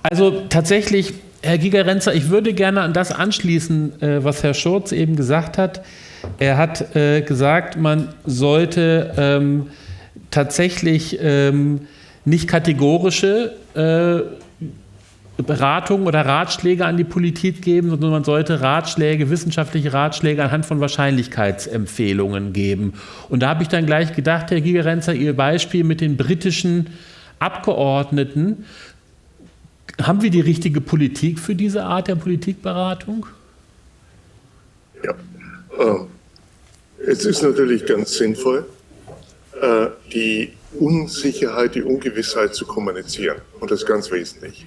Also tatsächlich, Herr Gigerenzer, ich würde gerne an das anschließen, was Herr Schurz eben gesagt hat. Er hat gesagt, man sollte tatsächlich nicht kategorische Beratungen oder Ratschläge an die Politik geben, sondern man sollte wissenschaftliche Ratschläge anhand von Wahrscheinlichkeitsempfehlungen geben. Und da habe ich dann gleich gedacht, Herr Gigerenzer, Ihr Beispiel mit den britischen Abgeordneten, haben wir die richtige Politik für diese Art der Politikberatung? Ja, es ist natürlich ganz sinnvoll, die Unsicherheit, die Ungewissheit zu kommunizieren. Und das ist ganz wesentlich.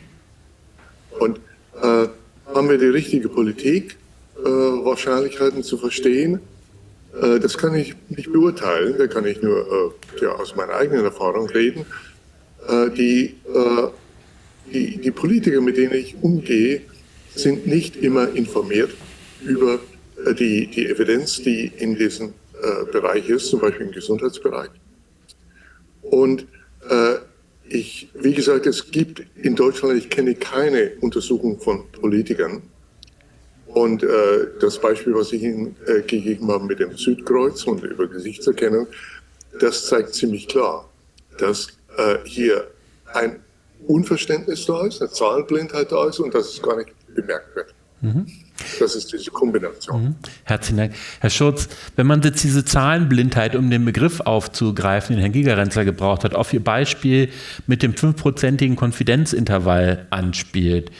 Und haben wir die richtige Politik, Wahrscheinlichkeiten zu verstehen? Das kann ich nicht beurteilen, da kann ich nur aus meiner eigenen Erfahrung reden. Die Politiker, mit denen ich umgehe, sind nicht immer informiert über die Evidenz, die in diesem Bereich ist, zum Beispiel im Gesundheitsbereich. Und wie gesagt, es gibt in Deutschland, ich kenne keine Untersuchung von Politikern. Und das Beispiel, was ich Ihnen gegeben habe mit dem Südkreuz und über Gesichtserkennung, das zeigt ziemlich klar, dass hier ein Unverständnis da ist, eine Zahlenblindheit da ist und dass es gar nicht bemerkt wird. Mhm. Das ist diese Kombination. Mhm. Herzlichen Dank. Herr Schurz, wenn man jetzt diese Zahlenblindheit, um den Begriff aufzugreifen, den Herrn Gigerenzer gebraucht hat, auf Ihr Beispiel mit dem 5%igen Konfidenzintervall anspielt,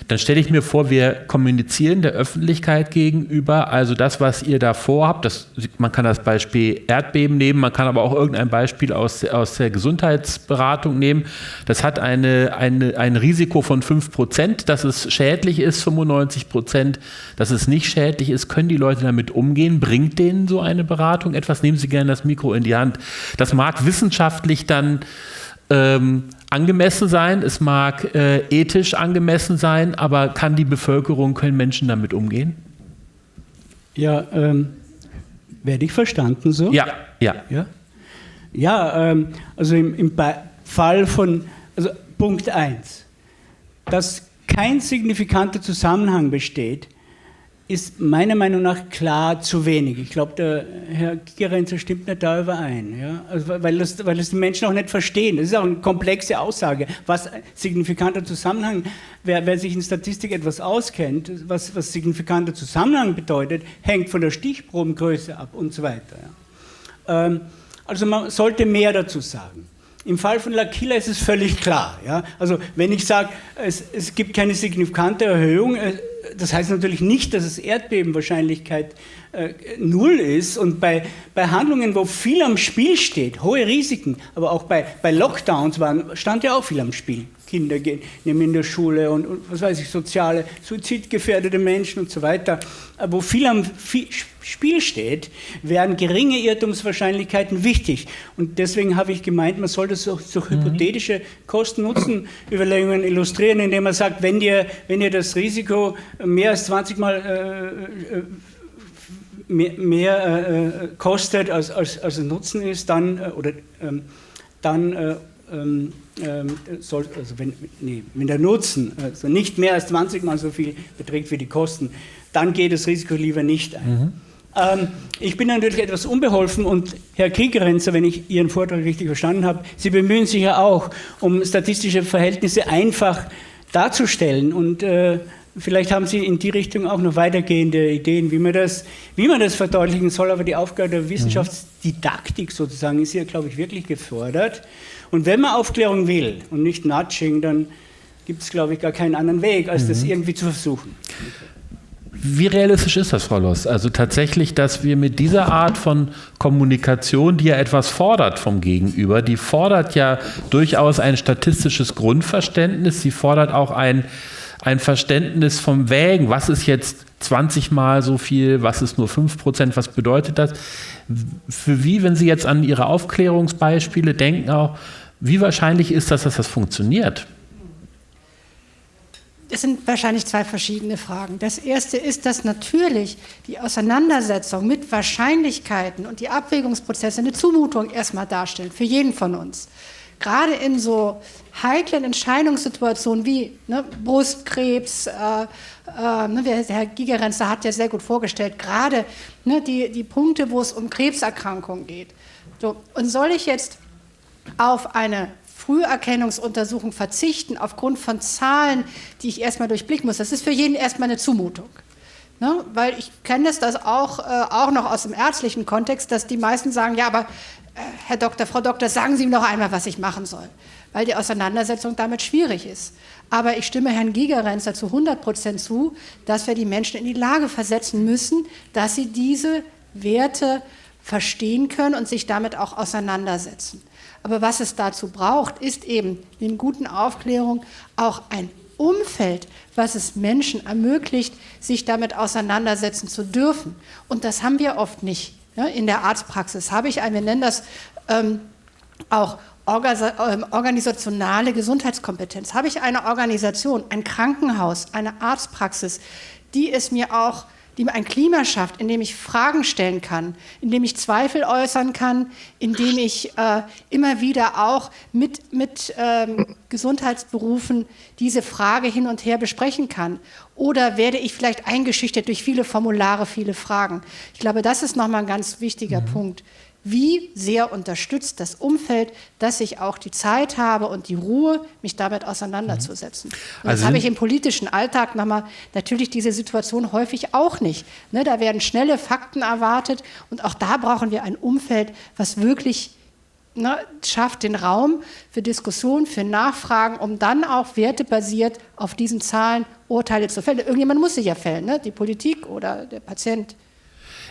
dann stelle ich mir vor, wir kommunizieren der Öffentlichkeit gegenüber, also das, was ihr da vorhabt, man kann das Beispiel Erdbeben nehmen, man kann aber auch irgendein Beispiel aus der Gesundheitsberatung nehmen, das hat ein Risiko von 5%, dass es schädlich ist, 95%, dass es nicht schädlich ist. Können die Leute damit umgehen? Bringt denen so eine Beratung etwas? Nehmen Sie gerne das Mikro in die Hand. Das mag wissenschaftlich dann angemessen sein, es mag ethisch angemessen sein, aber können Menschen damit umgehen? Ja, werde ich verstanden so? Ja. Also im Fall von, also Punkt 1, dass kein signifikanter Zusammenhang besteht, ist meiner Meinung nach klar zu wenig. Ich glaube, der Herr Gigerenzer stimmt nicht da überein. Ja? Also, weil das die Menschen auch nicht verstehen. Das ist auch eine komplexe Aussage. Was signifikanter Zusammenhang, wer sich in Statistik etwas auskennt, was signifikanter Zusammenhang bedeutet, hängt von der Stichprobengröße ab und so weiter. Ja? Also man sollte mehr dazu sagen. Im Fall von L'Aquila ist es völlig klar. Ja? Also wenn ich sage, es gibt keine signifikante Erhöhung, das heißt natürlich nicht, dass es Erdbebenwahrscheinlichkeit 0 ist. Und bei Handlungen, wo viel am Spiel steht, hohe Risiken, aber auch bei Lockdowns stand ja auch viel am Spiel. Kinder gehen in der Schule und was weiß ich, soziale, suizidgefährdete Menschen und so weiter, wo viel am Spiel steht, wären geringe Irrtumswahrscheinlichkeiten wichtig. Und deswegen habe ich gemeint, man sollte so hypothetische Kosten-Nutzen-Überlegungen illustrieren, indem man sagt, wenn dir das Risiko mehr als 20 Mal mehr kostet, als es Nutzen ist, dann wenn der Nutzen also nicht mehr als 20 Mal so viel beträgt wie die Kosten, dann geht das Risiko lieber nicht ein. Ich bin natürlich etwas unbeholfen und Herr Gigerenzer, wenn ich Ihren Vortrag richtig verstanden habe, Sie bemühen sich ja auch, um statistische Verhältnisse einfach darzustellen und vielleicht haben Sie in die Richtung auch noch weitergehende Ideen, wie man das verdeutlichen soll, aber die Aufgabe der Wissenschaftsdidaktik sozusagen ist hier, glaube ich, wirklich gefordert. Und wenn man Aufklärung will und nicht Nudging, dann gibt es, glaube ich, gar keinen anderen Weg, als das irgendwie zu versuchen. Wie realistisch ist das, Frau Loss? Also tatsächlich, dass wir mit dieser Art von Kommunikation, die ja etwas fordert vom Gegenüber, die fordert ja durchaus ein statistisches Grundverständnis, sie fordert auch ein Verständnis vom Wägen, was ist jetzt 20 Mal so viel, was ist nur 5%, was bedeutet das? Wenn Sie jetzt an Ihre Aufklärungsbeispiele denken, auch, wie wahrscheinlich ist das, dass das funktioniert? Es sind wahrscheinlich zwei verschiedene Fragen. Das erste ist, dass natürlich die Auseinandersetzung mit Wahrscheinlichkeiten und die Abwägungsprozesse eine Zumutung erstmal darstellen, für jeden von uns. gerade in so heiklen Entscheidungssituationen wie Brustkrebs, Herr Gigerenzer hat ja sehr gut vorgestellt, gerade die Punkte, wo es um Krebserkrankungen geht. So, und soll ich jetzt auf eine Früherkennungsuntersuchung verzichten, aufgrund von Zahlen, die ich erstmal durchblicken muss? Das ist für jeden erstmal eine Zumutung. Ne? Weil ich kenne das auch noch aus dem ärztlichen Kontext, dass die meisten sagen, ja, aber Herr Doktor, Frau Doktor, sagen Sie mir noch einmal, was ich machen soll, weil die Auseinandersetzung damit schwierig ist. Aber ich stimme Herrn Gigerenzer zu 100% zu, dass wir die Menschen in die Lage versetzen müssen, dass sie diese Werte verstehen können und sich damit auch auseinandersetzen. Aber was es dazu braucht, ist eben in guten Aufklärung auch ein Umfeld, was es Menschen ermöglicht, sich damit auseinandersetzen zu dürfen. Und das haben wir oft nicht. In der Arztpraxis wir nennen das auch organisationale Gesundheitskompetenz. Habe ich eine Organisation, ein Krankenhaus, eine Arztpraxis, die mir ein Klima schafft, in dem ich Fragen stellen kann, in dem ich Zweifel äußern kann, in dem ich immer wieder auch mit Gesundheitsberufen diese Frage hin und her besprechen kann? Oder werde ich vielleicht eingeschüchtert durch viele Formulare, viele Fragen? Ich glaube, das ist nochmal ein ganz wichtiger Punkt. Wie sehr unterstützt das Umfeld, dass ich auch die Zeit habe und die Ruhe, mich damit auseinanderzusetzen? Und das habe ich im politischen Alltag natürlich diese Situation häufig auch nicht. Da werden schnelle Fakten erwartet und auch da brauchen wir ein Umfeld, was wirklich schafft den Raum für Diskussion, für Nachfragen, um dann auch wertebasiert auf diesen Zahlen Urteile zu fällen. Irgendjemand muss sich ja fällen, die Politik oder der Patient.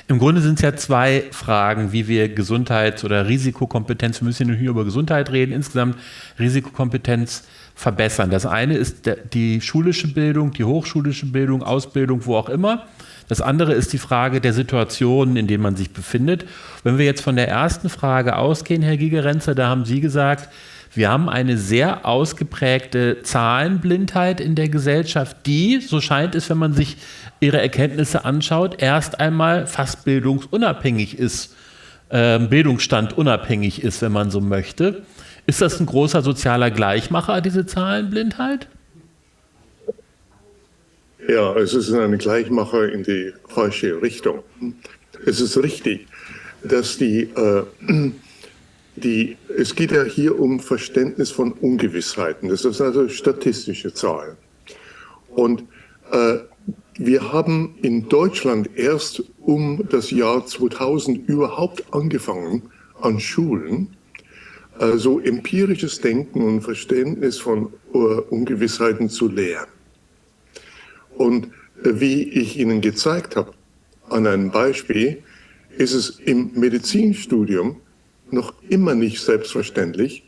Im Grunde sind es ja zwei Fragen, wie wir Gesundheits- oder Risikokompetenz, wir müssen ja nicht nur über Gesundheit reden, insgesamt Risikokompetenz verbessern. Das eine ist die schulische Bildung, die hochschulische Bildung, Ausbildung, wo auch immer. Das andere ist die Frage der Situationen, in denen man sich befindet. Wenn wir jetzt von der ersten Frage ausgehen, Herr Gigerenzer, da haben Sie gesagt, wir haben eine sehr ausgeprägte Zahlenblindheit in der Gesellschaft, die, so scheint es, wenn man sich ihre Erkenntnisse anschaut, erst einmal fast bildungsunabhängig ist, bildungsstandunabhängig ist, wenn man so möchte. Ist das ein großer sozialer Gleichmacher, diese Zahlenblindheit? Ja, es ist ein Gleichmacher in die falsche Richtung. Es ist richtig, dass es geht ja hier um Verständnis von Ungewissheiten. Das ist also statistische Zahlen. Und wir haben in Deutschland erst um das Jahr 2000 überhaupt angefangen, an Schulen so empirisches Denken und Verständnis von Ungewissheiten zu lehren. Und wie ich Ihnen gezeigt habe, an einem Beispiel, ist es im Medizinstudium noch immer nicht selbstverständlich,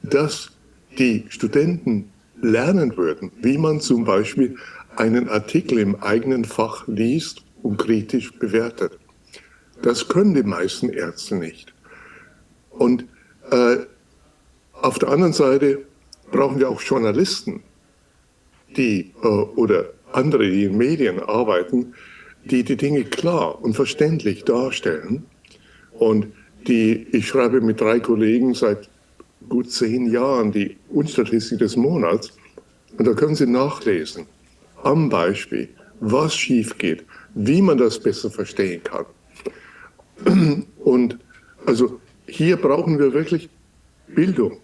dass die Studenten lernen würden, wie man zum Beispiel einen Artikel im eigenen Fach liest und kritisch bewertet. Das können die meisten Ärzte nicht. Und auf der anderen Seite brauchen wir auch Journalisten, oder andere, die in Medien arbeiten, die die Dinge klar und verständlich darstellen. Und ich schreibe mit 3 Kollegen seit gut 10 Jahren die Unstatistik des Monats. Und da können Sie nachlesen, am Beispiel, was schief geht, wie man das besser verstehen kann. Und also hier brauchen wir wirklich Bildung.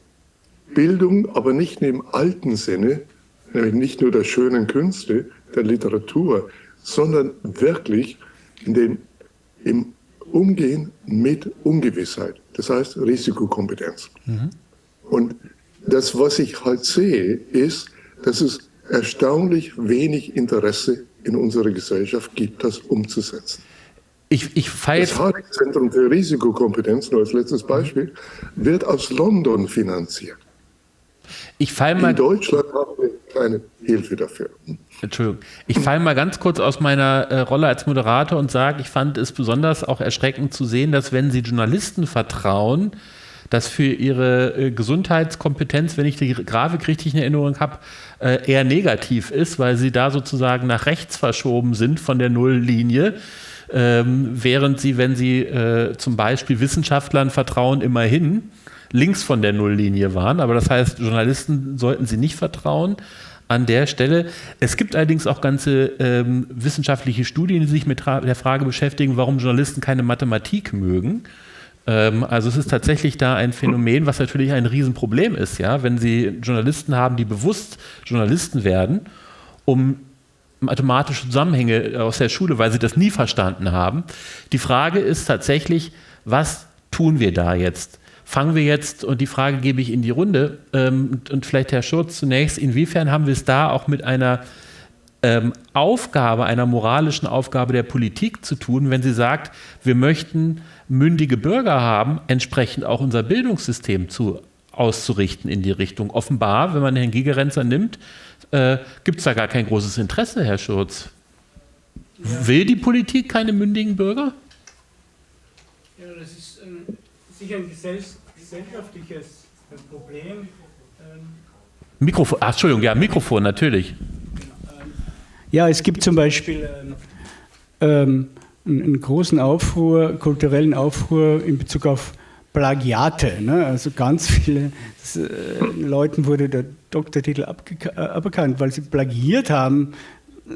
Bildung, aber nicht im alten Sinne, nämlich nicht nur der schönen Künste, der Literatur, sondern wirklich im Umgehen mit Ungewissheit. Das heißt Risikokompetenz. Mhm. Und das, was ich halt sehe, ist, dass es erstaunlich wenig Interesse in unserer Gesellschaft gibt, das umzusetzen. Das Harvard-Zentrum für Risikokompetenz, nur als letztes Beispiel, wird aus London finanziert. In Deutschland haben wir keine Hilfe dafür. Entschuldigung. Ich falle mal ganz kurz aus meiner Rolle als Moderator und sage, ich fand es besonders auch erschreckend zu sehen, dass wenn Sie Journalisten vertrauen, dass für ihre Gesundheitskompetenz, wenn ich die Grafik richtig in Erinnerung habe, eher negativ ist, weil sie da sozusagen nach rechts verschoben sind von der Nulllinie, während sie, wenn sie zum Beispiel Wissenschaftlern vertrauen, immerhin links von der Nulllinie waren. Aber das heißt, Journalisten sollten sie nicht vertrauen an der Stelle. Es gibt allerdings auch ganze wissenschaftliche Studien, die sich mit der Frage beschäftigen, warum Journalisten keine Mathematik mögen. Also es ist tatsächlich da ein Phänomen, was natürlich ein Riesenproblem ist, ja, wenn Sie Journalisten haben, die bewusst Journalisten werden, um mathematische Zusammenhänge aus der Schule, weil sie das nie verstanden haben. Die Frage ist tatsächlich, was tun wir da jetzt? Fangen wir jetzt, und die Frage gebe ich in die Runde, und vielleicht Herr Schurz zunächst, inwiefern haben wir es da auch mit einer Aufgabe, einer moralischen Aufgabe der Politik zu tun, wenn sie sagt, wir möchten mündige Bürger haben, entsprechend auch unser Bildungssystem auszurichten in die Richtung. Offenbar, wenn man Herrn Gigerenzer nimmt, gibt es da gar kein großes Interesse, Herr Schurz. Ja. Will die Politik keine mündigen Bürger? Ja, das ist sicher ein gesellschaftliches Problem. Mikrofon, Entschuldigung, ja, Mikrofon, natürlich. Ja, es gibt zum Beispiel einen großen Aufruhr, kulturellen Aufruhr in Bezug auf Plagiate. Ne? Also ganz viele Leuten wurde der Doktortitel aberkannt, weil sie plagiiert haben.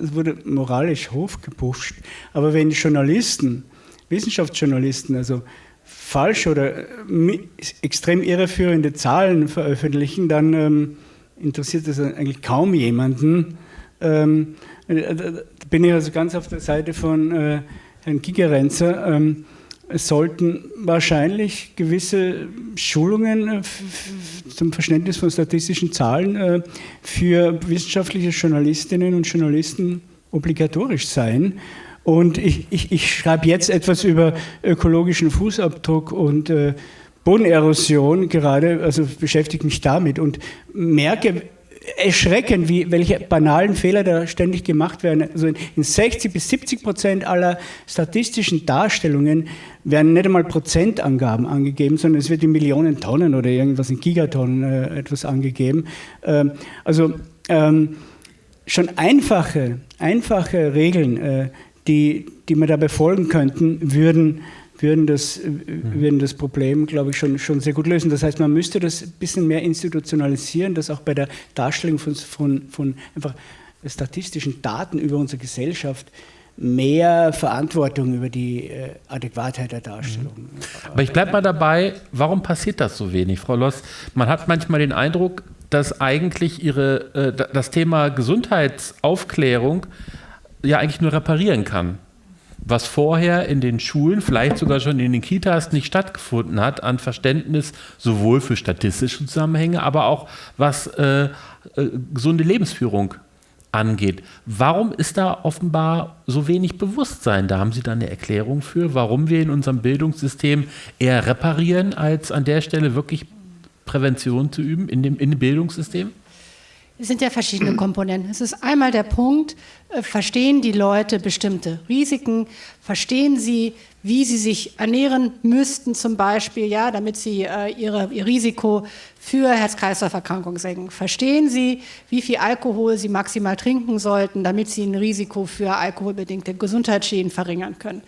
Es wurde moralisch hochgepusht. Aber wenn Journalisten, Wissenschaftsjournalisten, also falsch oder extrem irreführende Zahlen veröffentlichen, dann interessiert das eigentlich kaum jemanden. Da bin ich also ganz auf der Seite von Herrn Gigerenzer. Es sollten wahrscheinlich gewisse Schulungen zum Verständnis von statistischen Zahlen für wissenschaftliche Journalistinnen und Journalisten obligatorisch sein. Und ich schreibe jetzt etwas über ökologischen Fußabdruck und Bodenerosion gerade, also beschäftige mich damit und merke erschreckend, welche banalen Fehler da ständig gemacht werden. Also in 60-70% aller statistischen Darstellungen werden nicht einmal Prozentangaben angegeben, sondern es wird in Millionen Tonnen oder irgendwas in Gigatonnen etwas angegeben. Schon einfache Regeln, die man da befolgen könnten, würden das Problem, glaube ich, schon sehr gut lösen. Das heißt, man müsste das ein bisschen mehr institutionalisieren, dass auch bei der Darstellung von einfach statistischen Daten über unsere Gesellschaft mehr Verantwortung über die Adäquatheit der Darstellung. Aber ich bleibe mal dabei, warum passiert das so wenig, Frau Loss? Man hat manchmal den Eindruck, dass eigentlich das Thema Gesundheitsaufklärung ja eigentlich nur reparieren kann. Was vorher in den Schulen, vielleicht sogar schon in den Kitas nicht stattgefunden hat, an Verständnis sowohl für statistische Zusammenhänge, aber auch was gesunde Lebensführung angeht. Warum ist da offenbar so wenig Bewusstsein? Da haben Sie dann eine Erklärung für, warum wir in unserem Bildungssystem eher reparieren, als an der Stelle wirklich Prävention zu üben in dem Bildungssystem? Es sind ja verschiedene Komponenten. Es ist einmal der Punkt, verstehen die Leute bestimmte Risiken, verstehen sie, wie sie sich ernähren müssten zum Beispiel, ja, damit sie ihr Risiko für Herz-Kreislauf-Erkrankungen senken. Verstehen sie, wie viel Alkohol sie maximal trinken sollten, damit sie ein Risiko für alkoholbedingte Gesundheitsschäden verringern können.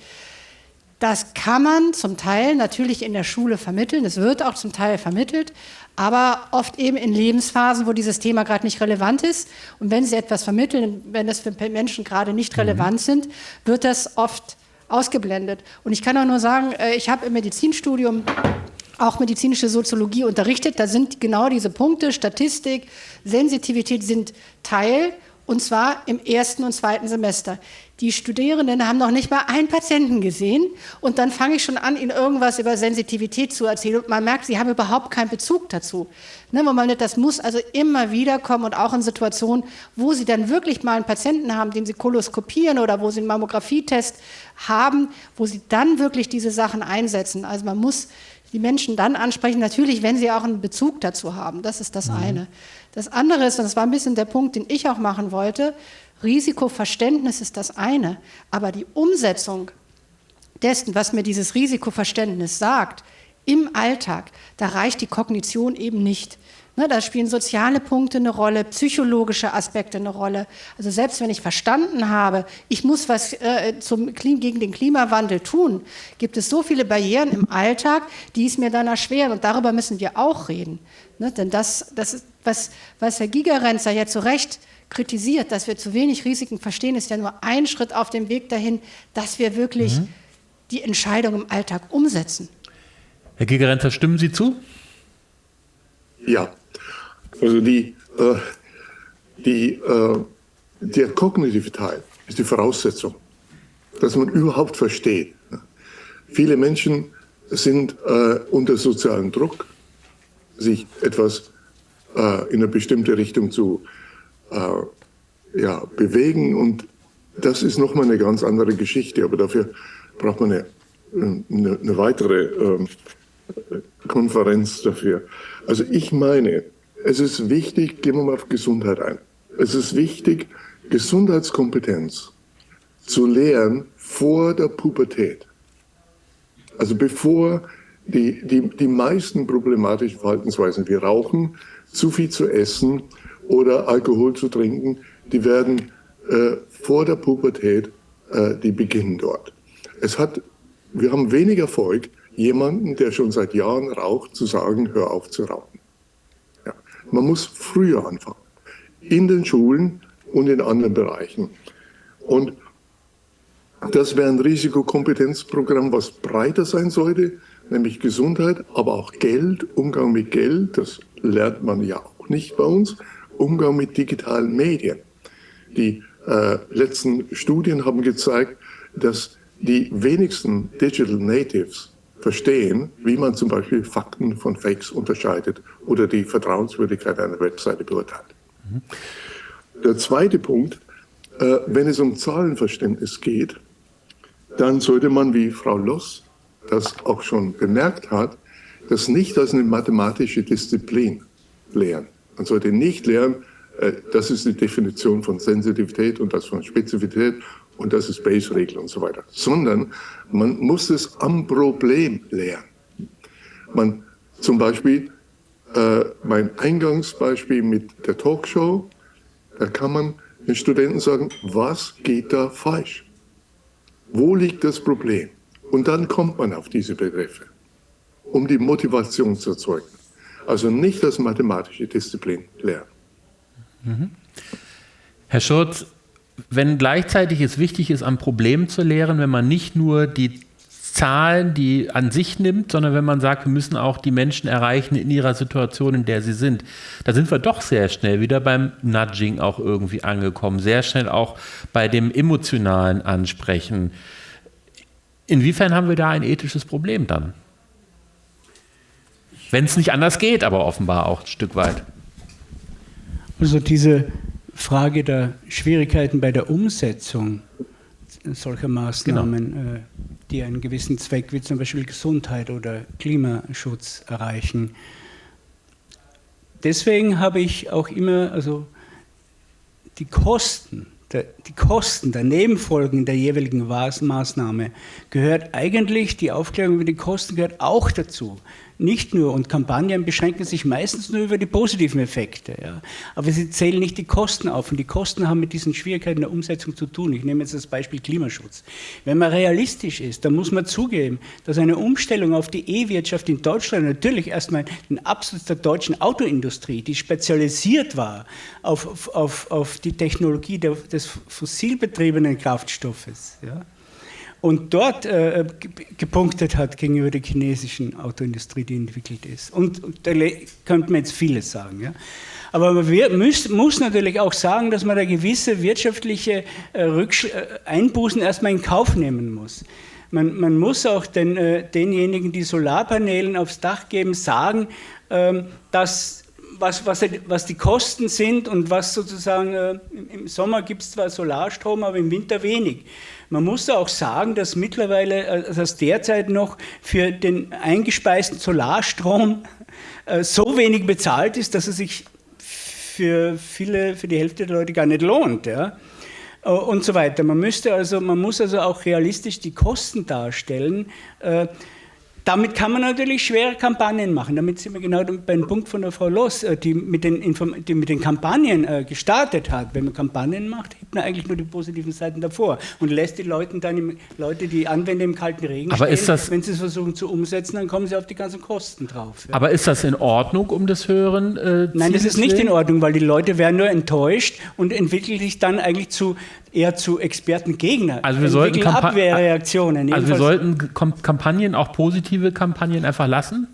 Das kann man zum Teil natürlich in der Schule vermitteln, es wird auch zum Teil vermittelt, aber oft eben in Lebensphasen, wo dieses Thema gerade nicht relevant ist. Und wenn Sie etwas vermitteln, wenn das für Menschen gerade nicht relevant sind, wird das oft ausgeblendet. Und ich kann auch nur sagen, ich habe im Medizinstudium auch medizinische Soziologie unterrichtet. Da sind genau diese Punkte, Statistik, Sensitivität sind Teil, und zwar im 1. und 2. Semester. Die Studierenden haben noch nicht mal einen Patienten gesehen und dann fange ich schon an, ihnen irgendwas über Sensitivität zu erzählen und man merkt, sie haben überhaupt keinen Bezug dazu. Das muss also immer wieder kommen und auch in Situationen, wo sie dann wirklich mal einen Patienten haben, den sie koloskopieren oder wo sie einen Mammografietest haben, wo sie dann wirklich diese Sachen einsetzen. Also man muss die Menschen dann ansprechen, natürlich, wenn sie auch einen Bezug dazu haben. Das ist das eine. Das andere ist, und das war ein bisschen der Punkt, den ich auch machen wollte, Risikoverständnis ist das eine, aber die Umsetzung dessen, was mir dieses Risikoverständnis sagt, im Alltag, da reicht die Kognition eben nicht. Ne, da spielen soziale Punkte eine Rolle, psychologische Aspekte eine Rolle. Also selbst wenn ich verstanden habe, ich muss was gegen den Klimawandel tun, gibt es so viele Barrieren im Alltag, die es mir dann erschweren. Und darüber müssen wir auch reden. Ne, denn das ist, was Herr Gigerenzer jetzt zu Recht kritisiert, dass wir zu wenig Risiken verstehen, ist ja nur ein Schritt auf dem Weg dahin, dass wir wirklich die Entscheidung im Alltag umsetzen. Herr Gigerenzer, stimmen Sie zu? Ja, also der kognitive Teil ist die Voraussetzung, dass man überhaupt versteht. Viele Menschen sind unter sozialem Druck, sich etwas in eine bestimmte Richtung zu bewegen, und das ist nochmal eine ganz andere Geschichte, aber dafür braucht man eine weitere Konferenz dafür. Also ich meine, es ist wichtig, gehen wir mal auf Gesundheit ein, es ist wichtig, Gesundheitskompetenz zu lernen vor der Pubertät. Also bevor die meisten problematischen Verhaltensweisen wie Rauchen, zu viel zu essen oder Alkohol zu trinken, die werden vor der Pubertät, die beginnen dort. Wir haben wenig Erfolg, jemanden, der schon seit Jahren raucht, zu sagen, hör auf zu rauchen. Ja. Man muss früher anfangen, in den Schulen und in anderen Bereichen. Und das wäre ein Risikokompetenzprogramm, was breiter sein sollte, nämlich Gesundheit, aber auch Geld, Umgang mit Geld, das lernt man ja auch nicht bei uns, Umgang mit digitalen Medien. Die letzten Studien haben gezeigt, dass die wenigsten Digital Natives verstehen, wie man zum Beispiel Fakten von Fakes unterscheidet oder die Vertrauenswürdigkeit einer Webseite beurteilt. Der zweite Punkt, wenn es um Zahlenverständnis geht, dann sollte man, wie Frau Loss das auch schon bemerkt hat, das nicht als eine mathematische Disziplin lernen. Man sollte nicht lernen, das ist die Definition von Sensitivität und das von Spezifität und das ist Bayes-Regel und so weiter, sondern man muss es am Problem lernen. Zum Beispiel mein Eingangsbeispiel mit der Talkshow, da kann man den Studenten sagen, was geht da falsch? Wo liegt das Problem? Und dann kommt man auf diese Begriffe, um die Motivation zu erzeugen. Also nicht als mathematische Disziplin lernen. Herr Schurz, wenn gleichzeitig es wichtig ist, am Problem zu lehren, wenn man nicht nur die Zahlen, die an sich nimmt, sondern wenn man sagt, wir müssen auch die Menschen erreichen in ihrer Situation, in der sie sind, da sind wir doch sehr schnell wieder beim Nudging auch irgendwie angekommen, sehr schnell auch bei dem emotionalen Ansprechen. Inwiefern haben wir da ein ethisches Problem dann? Wenn es nicht anders geht, aber offenbar auch ein Stück weit. Also diese Frage der Schwierigkeiten bei der Umsetzung solcher Maßnahmen, die einen gewissen Zweck wie zum Beispiel Gesundheit oder Klimaschutz erreichen. Deswegen habe ich auch immer die Kosten der Nebenfolgen der jeweiligen Maßnahme gehört eigentlich, die Aufklärung über die Kosten gehört auch dazu. Nicht nur, und Kampagnen beschränken sich meistens nur über die positiven Effekte. Ja. Aber sie zählen nicht die Kosten auf. Und die Kosten haben mit diesen Schwierigkeiten der Umsetzung zu tun. Ich nehme jetzt das Beispiel Klimaschutz. Wenn man realistisch ist, dann muss man zugeben, dass eine Umstellung auf die E-Wirtschaft in Deutschland natürlich erstmal den Absatz der deutschen Autoindustrie, die spezialisiert war auf die Technologie des fossilbetriebenen Kraftstoffes, ja, und dort gepunktet hat gegenüber der chinesischen Autoindustrie, die entwickelt ist. Und da könnte man jetzt vieles sagen. Ja. Aber man muss natürlich auch sagen, dass man da gewisse wirtschaftliche Einbußen erstmal in Kauf nehmen muss. Man muss auch denjenigen, die Solarpanelen aufs Dach geben, sagen, dass was die Kosten sind und was sozusagen, im Sommer gibt es zwar Solarstrom, aber im Winter wenig. Man muss auch sagen, dass mittlerweile, dass derzeit noch für den eingespeisten Solarstrom so wenig bezahlt ist, dass es sich für die Hälfte der Leute gar nicht lohnt. Ja? Und so weiter. Man muss also auch realistisch die Kosten darstellen. damit kann man natürlich schwere Kampagnen machen. Damit sind wir genau beim Punkt von der Frau Loss, die mit den Kampagnen gestartet hat. Wenn man Kampagnen macht, hebt man eigentlich nur die positiven Seiten davor und lässt die Leute, die Anwender im kalten Regen aber stehen. Wenn sie es versuchen zu umsetzen, dann kommen sie auf die ganzen Kosten drauf. Ja. Aber ist das in Ordnung, um des höheren Nein, das ist nicht in Ordnung, weil die Leute werden nur enttäuscht und entwickeln sich dann eigentlich eher zu Expertengegner. Also wir sollten Abwehrreaktionen. Also wir sollten Kampagnen, auch positive Kampagnen, einfach lassen?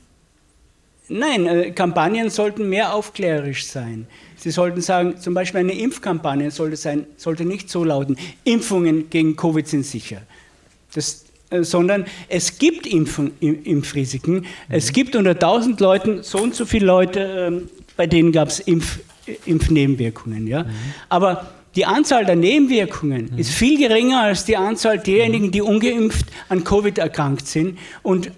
Nein, Kampagnen sollten mehr aufklärerisch sein. Sie sollten sagen, zum Beispiel eine Impfkampagne sollte nicht so lauten, Impfungen gegen Covid sind sicher. Sondern es gibt Impfrisiken. Es gibt unter 1000 Leuten so und so viele Leute, bei denen gab es Impfnebenwirkungen. Ja? Aber die Anzahl der Nebenwirkungen ist viel geringer als die Anzahl derjenigen, die ungeimpft an Covid erkrankt sind. Und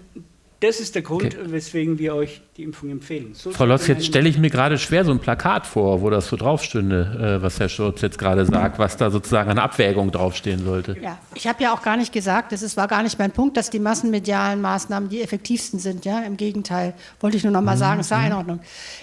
das ist der Grund, weswegen wir euch die Impfung empfehlen. So, Frau Loss, jetzt stelle ich mir gerade schwer so ein Plakat vor, wo das so draufstünde, was Herr Schurz jetzt gerade sagt, was da sozusagen an Abwägung draufstehen sollte. Ja, ich habe ja auch gar nicht gesagt, war gar nicht mein Punkt, dass die massenmedialen Maßnahmen die effektivsten sind. Ja? Im Gegenteil, wollte ich nur noch mal sagen, es war in Ordnung.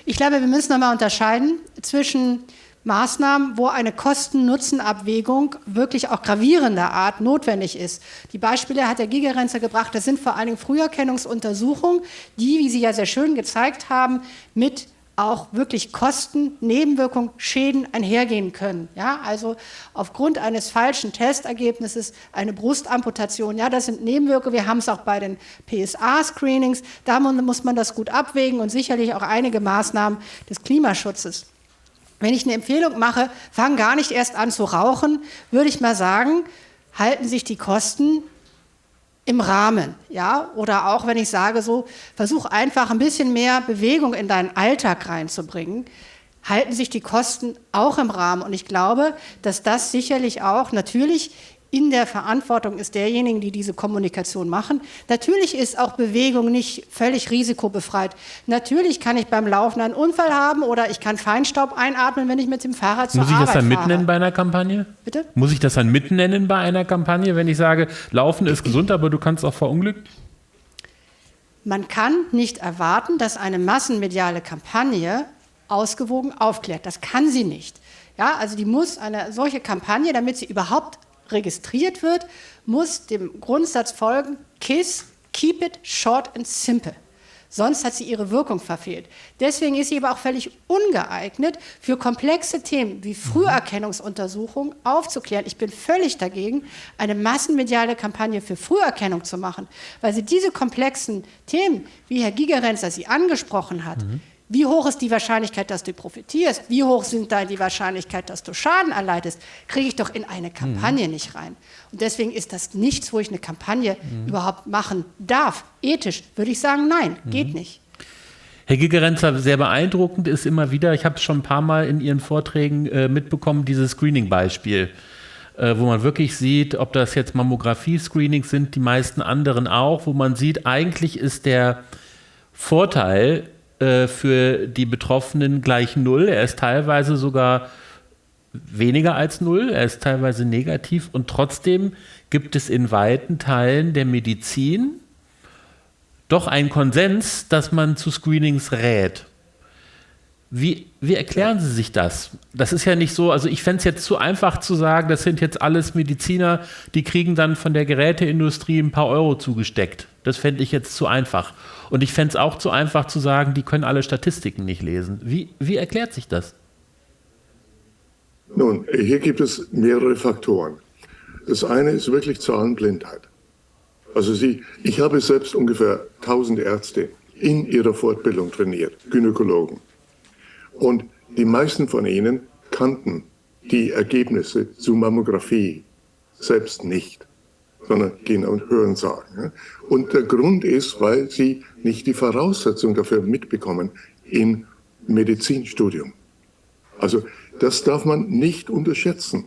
Ich glaube, wir müssen noch mal unterscheiden zwischen Maßnahmen, wo eine Kosten-Nutzen-Abwägung wirklich auch gravierender Art notwendig ist. Die Beispiele hat der Gigerenzer gebracht, das sind vor allem Früherkennungsuntersuchungen, die, wie Sie ja sehr schön gezeigt haben, mit auch wirklich Kosten, Nebenwirkungen, Schäden einhergehen können. Ja, also aufgrund eines falschen Testergebnisses eine Brustamputation, ja, das sind Nebenwirkungen. Wir haben es auch bei den PSA-Screenings, da muss man das gut abwägen und sicherlich auch einige Maßnahmen des Klimaschutzes. Wenn ich eine Empfehlung mache, fang gar nicht erst an zu rauchen, würde ich mal sagen, halten sich die Kosten im Rahmen. Ja? Oder auch, wenn ich sage, so, versuch einfach ein bisschen mehr Bewegung in deinen Alltag reinzubringen, halten sich die Kosten auch im Rahmen. Und ich glaube, dass das sicherlich auch natürlich in der Verantwortung ist derjenigen, die diese Kommunikation machen. Natürlich ist auch Bewegung nicht völlig risikobefreit. Natürlich kann ich beim Laufen einen Unfall haben oder ich kann Feinstaub einatmen, wenn ich mit dem Fahrrad zur Arbeit fahre. Muss ich das dann mitnennen bei einer Kampagne? Bitte? Muss ich das dann mitnennen bei einer Kampagne, wenn ich sage, Laufen ist gesund, aber du kannst auch verunglücken? Man kann nicht erwarten, dass eine massenmediale Kampagne ausgewogen aufklärt. Das kann sie nicht. Ja, also die muss eine solche Kampagne, damit sie überhaupt registriert wird, muss dem Grundsatz folgen, KISS, keep it short and simple. Sonst hat sie ihre Wirkung verfehlt. Deswegen ist sie aber auch völlig ungeeignet, für komplexe Themen wie Früherkennungsuntersuchungen aufzuklären. Ich bin völlig dagegen, eine massenmediale Kampagne für Früherkennung zu machen, weil sie diese komplexen Themen, wie Herr Gigerenzer sie angesprochen hat, wie hoch ist die Wahrscheinlichkeit, dass du profitierst? Wie hoch sind da die Wahrscheinlichkeit, dass du Schaden erleidest? Kriege ich doch in eine Kampagne nicht rein. Und deswegen ist das nichts, wo ich eine Kampagne überhaupt machen darf. Ethisch würde ich sagen, nein, geht nicht. Herr Gigerenzer, sehr beeindruckend ist immer wieder, ich habe es schon ein paar Mal in Ihren Vorträgen mitbekommen, dieses Screening-Beispiel, wo man wirklich sieht, ob das jetzt Mammographie-Screenings sind, die meisten anderen auch, wo man sieht, eigentlich ist der Vorteil für die Betroffenen gleich 0. Er ist teilweise sogar weniger als 0. Er ist teilweise negativ. Und trotzdem gibt es in weiten Teilen der Medizin doch einen Konsens, dass man zu Screenings rät. Wie erklären Sie sich das? Das ist ja nicht so, also ich fände es jetzt zu einfach zu sagen, das sind jetzt alles Mediziner, die kriegen dann von der Geräteindustrie ein paar Euro zugesteckt. Das fände ich jetzt zu einfach. Und ich fände es auch zu einfach zu sagen, die können alle Statistiken nicht lesen. Wie erklärt sich das? Nun, hier gibt es mehrere Faktoren. Das eine ist wirklich Zahlenblindheit. Also ich habe selbst ungefähr 1000 Ärzte in ihrer Fortbildung trainiert, Gynäkologen. Und die meisten von ihnen kannten die Ergebnisse zur Mammographie selbst nicht, sondern gehen und hören sagen. Und der Grund ist, weil sie nicht die Voraussetzung dafür mitbekommen im Medizinstudium. Also das darf man nicht unterschätzen.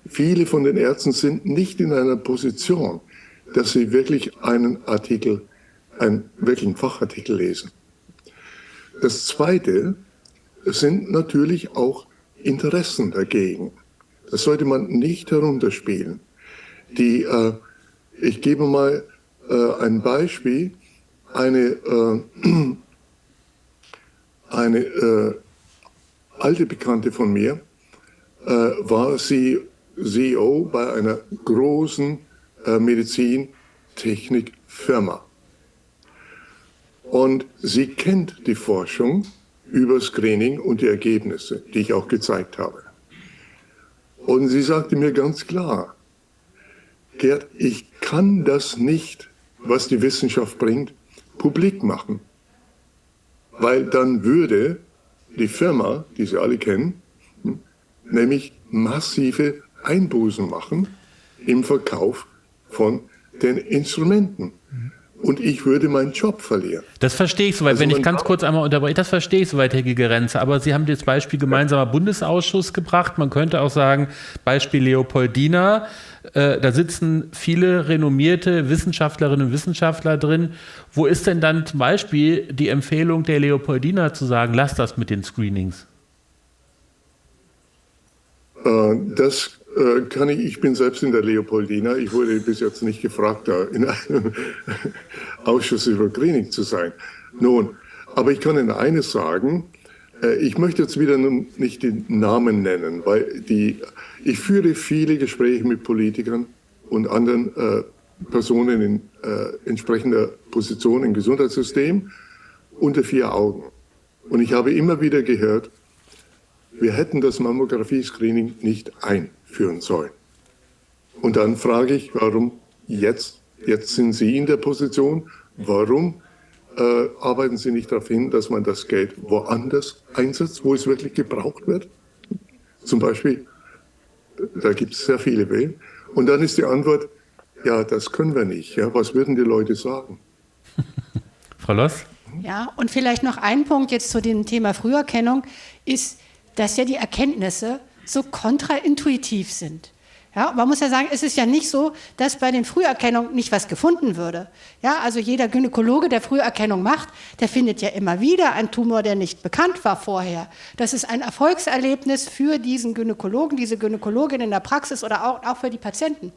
Viele von den Ärzten sind nicht in einer Position, dass sie wirklich einen wirklichen Fachartikel lesen. Das Zweite sind natürlich auch Interessen dagegen. Das sollte man nicht herunterspielen. Ich gebe mal ein Beispiel. eine alte Bekannte von mir war CEO bei einer großen Medizintechnikfirma. Und sie kennt die Forschung über Screening und die Ergebnisse, die ich auch gezeigt habe. Und sie sagte mir ganz klar, Gerd, ich kann das nicht, was die Wissenschaft bringt, publik machen. Weil dann würde die Firma, die Sie alle kennen, nämlich massive Einbußen machen im Verkauf von den Instrumenten. Und ich würde meinen Job verlieren. Das verstehe ich soweit. Also wenn ich ganz kurz einmal unterbreche, das verstehe ich soweit, Herr Gigerenzer. Aber Sie haben das Beispiel gemeinsamer Bundesausschuss gebracht. Man könnte auch sagen, Beispiel Leopoldina. Da sitzen viele renommierte Wissenschaftlerinnen und Wissenschaftler drin. Wo ist denn dann zum Beispiel die Empfehlung der Leopoldina zu sagen, lass das mit den Screenings? Das kann ich bin selbst in der Leopoldina. Ich wurde bis jetzt nicht gefragt, da in einem Ausschuss über Screening zu sein. Nun, aber ich kann Ihnen eines sagen. Ich möchte jetzt wieder nicht den Namen nennen, weil ich führe viele Gespräche mit Politikern und anderen Personen in entsprechender Position im Gesundheitssystem unter 4 Augen. Und ich habe immer wieder gehört, wir hätten das Mammographie-Screening nicht einführen sollen. Und dann frage ich, warum jetzt sind Sie in der Position, warum arbeiten Sie nicht darauf hin, dass man das Geld woanders einsetzt, wo es wirklich gebraucht wird? Zum Beispiel, da gibt es sehr viele Wellen. Und dann ist die Antwort, ja, das können wir nicht. Ja, was würden die Leute sagen? Frau Loss? Ja, und vielleicht noch ein Punkt jetzt zu dem Thema Früherkennung ist, dass ja die Erkenntnisse so kontraintuitiv sind. Ja, man muss ja sagen, es ist ja nicht so, dass bei den Früherkennungen nicht was gefunden würde. Ja, also jeder Gynäkologe, der Früherkennung macht, der findet ja immer wieder einen Tumor, der nicht bekannt war vorher. Das ist ein Erfolgserlebnis für diesen Gynäkologen, diese Gynäkologin in der Praxis oder auch für die Patienten.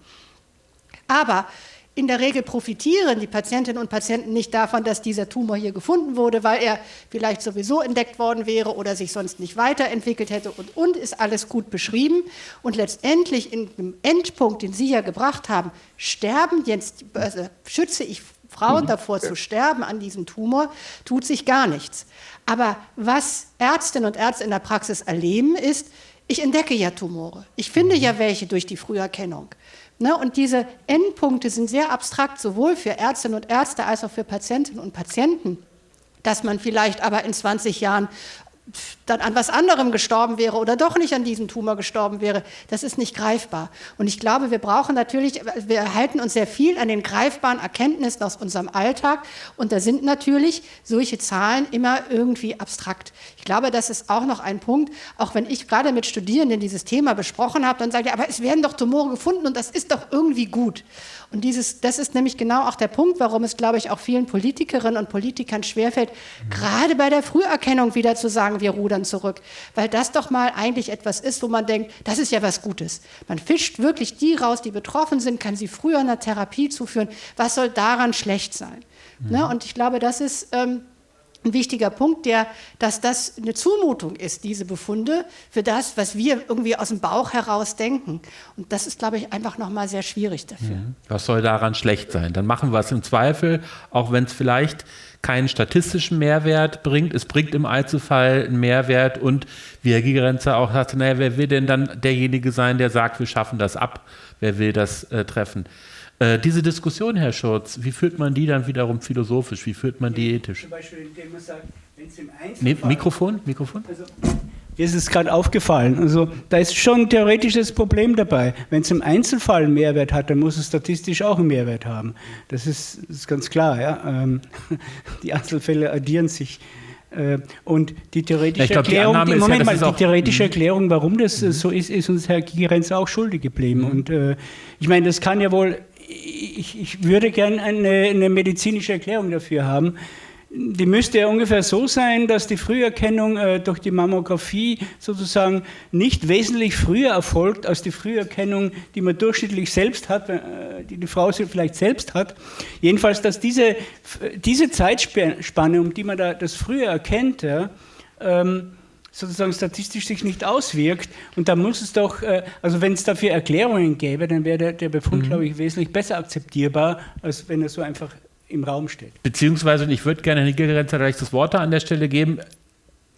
Aber in der Regel profitieren die Patientinnen und Patienten nicht davon, dass dieser Tumor hier gefunden wurde, weil er vielleicht sowieso entdeckt worden wäre oder sich sonst nicht weiterentwickelt hätte und ist alles gut beschrieben. Und letztendlich im Endpunkt, den Sie ja gebracht haben, sterben jetzt, also schütze ich Frauen davor zu sterben an diesem Tumor, tut sich gar nichts. Aber was Ärztinnen und Ärzte in der Praxis erleben, ist, ich entdecke ja Tumore. Ich finde ja welche durch die Früherkennung. Ne, und diese Endpunkte sind sehr abstrakt, sowohl für Ärztinnen und Ärzte als auch für Patientinnen und Patienten, dass man vielleicht aber in 20 Jahren dann an was anderem gestorben wäre oder doch nicht an diesem Tumor gestorben wäre, das ist nicht greifbar. Und ich glaube, wir halten uns sehr viel an den greifbaren Erkenntnissen aus unserem Alltag und da sind natürlich solche Zahlen immer irgendwie abstrakt. Ich glaube, das ist auch noch ein Punkt, auch wenn ich gerade mit Studierenden dieses Thema besprochen habe, dann sage ich, aber es werden doch Tumore gefunden und das ist doch irgendwie gut. Und das ist nämlich genau auch der Punkt, warum es, glaube ich, auch vielen Politikerinnen und Politikern schwerfällt, gerade bei der Früherkennung wieder zu sagen, wir rudern zurück. Weil das doch mal eigentlich etwas ist, wo man denkt, das ist ja was Gutes. Man fischt wirklich die raus, die betroffen sind, kann sie früher einer Therapie zuführen. Was soll daran schlecht sein? Ne? Und ich glaube, das ist ein wichtiger Punkt, dass das eine Zumutung ist, diese Befunde, für das, was wir irgendwie aus dem Bauch heraus denken. Und das ist, glaube ich, einfach nochmal sehr schwierig dafür. Was soll daran schlecht sein? Dann machen wir es im Zweifel, auch wenn es vielleicht keinen statistischen Mehrwert bringt. Es bringt im Einzelfall einen Mehrwert und wie Herr Gigerenzer auch sagte, naja, wer will denn dann derjenige sein, der sagt, wir schaffen das ab? Wer will das treffen? Diese Diskussion, Herr Schurz, wie führt man die dann wiederum philosophisch? Wie führt man die ethisch? Zum Beispiel, indem man sagt, wenn es im Einzelfall... Mikrofon? Also, mir ist es gerade aufgefallen. Also, da ist schon ein theoretisches Problem dabei. Wenn es im Einzelfall einen Mehrwert hat, dann muss es statistisch auch einen Mehrwert haben. Das ist ganz klar. Ja? Die Einzelfälle addieren sich. Und die theoretische Erklärung, die theoretische Erklärung, warum das so ist uns Herr Gigerenzer auch schuldig geblieben. Und ich meine, das kann ja wohl... Ich würde gerne eine medizinische Erklärung dafür haben. die müsste ja ungefähr so sein, dass die Früherkennung durch die Mammographie sozusagen nicht wesentlich früher erfolgt als die Früherkennung, die man durchschnittlich selbst hat, die die Frau vielleicht selbst hat. Jedenfalls, dass diese Zeitspanne, um die man da das früher erkennt, ja, sozusagen statistisch sich nicht auswirkt. Und da muss es doch, also wenn es dafür Erklärungen gäbe, dann wäre der Befund, glaube ich, wesentlich besser akzeptierbar, als wenn er so einfach im Raum steht. Beziehungsweise, und ich würde gerne Herrn Gigerenzer gleich das Wort an der Stelle geben,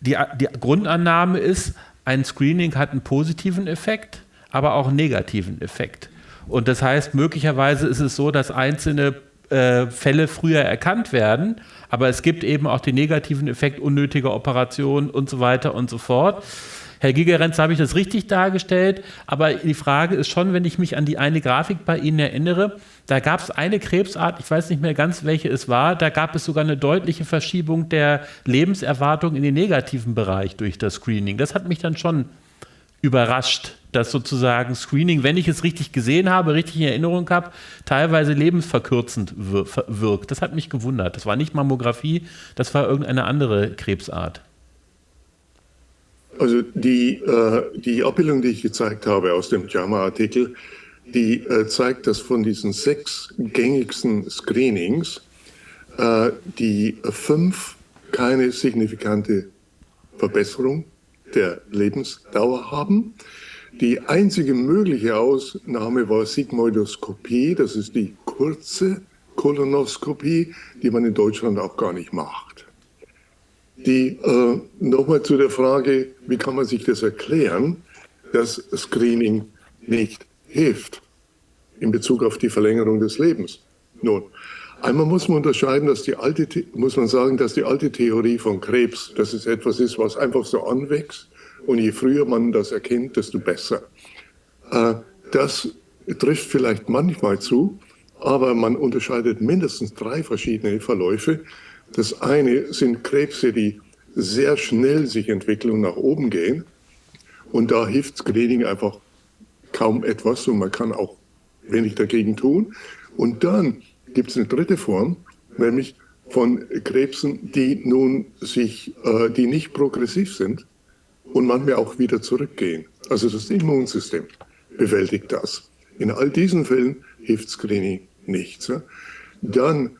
die Grundannahme ist, ein Screening hat einen positiven Effekt, aber auch einen negativen Effekt. Und das heißt, möglicherweise ist es so, dass einzelne Fälle früher erkannt werden, aber es gibt eben auch den negativen Effekt unnötiger Operationen und so weiter und so fort. Herr Gigerenzer, habe ich das richtig dargestellt? Aber die Frage ist schon, wenn ich mich an die eine Grafik bei Ihnen erinnere, da gab es eine Krebsart, ich weiß nicht mehr ganz, welche es war, da gab es sogar eine deutliche Verschiebung der Lebenserwartung in den negativen Bereich durch das Screening. Das hat mich dann schon überrascht, dass sozusagen Screening, wenn ich es richtig gesehen habe, richtig in Erinnerung habe, teilweise lebensverkürzend wirkt. Das hat mich gewundert. Das war nicht Mammographie, das war irgendeine andere Krebsart. Also die Abbildung, die ich gezeigt habe aus dem JAMA-Artikel, die zeigt, dass von diesen 6 gängigsten Screenings die 5 keine signifikante Verbesserung der Lebensdauer haben. Die einzige mögliche Ausnahme war Sigmoidoskopie, das ist die kurze Kolonoskopie, die man in Deutschland auch gar nicht macht. Nochmal zu der Frage, wie kann man sich das erklären, dass Screening nicht hilft in Bezug auf die Verlängerung des Lebens? Nun, einmal muss man unterscheiden, dass die alte Theorie von Krebs, dass es etwas ist, was einfach so anwächst und je früher man das erkennt, desto besser. Das trifft vielleicht manchmal zu, aber man unterscheidet mindestens 3 verschiedene Verläufe. Das eine sind Krebse, die sehr schnell sich entwickeln und nach oben gehen. Und da hilft Screening einfach kaum etwas und man kann auch wenig dagegen tun. Und dann gibt es eine dritte Form, nämlich von Krebsen, die die nicht progressiv sind und manchmal auch wieder zurückgehen. Also das Immunsystem bewältigt das. In all diesen Fällen hilft Screening nichts. Dann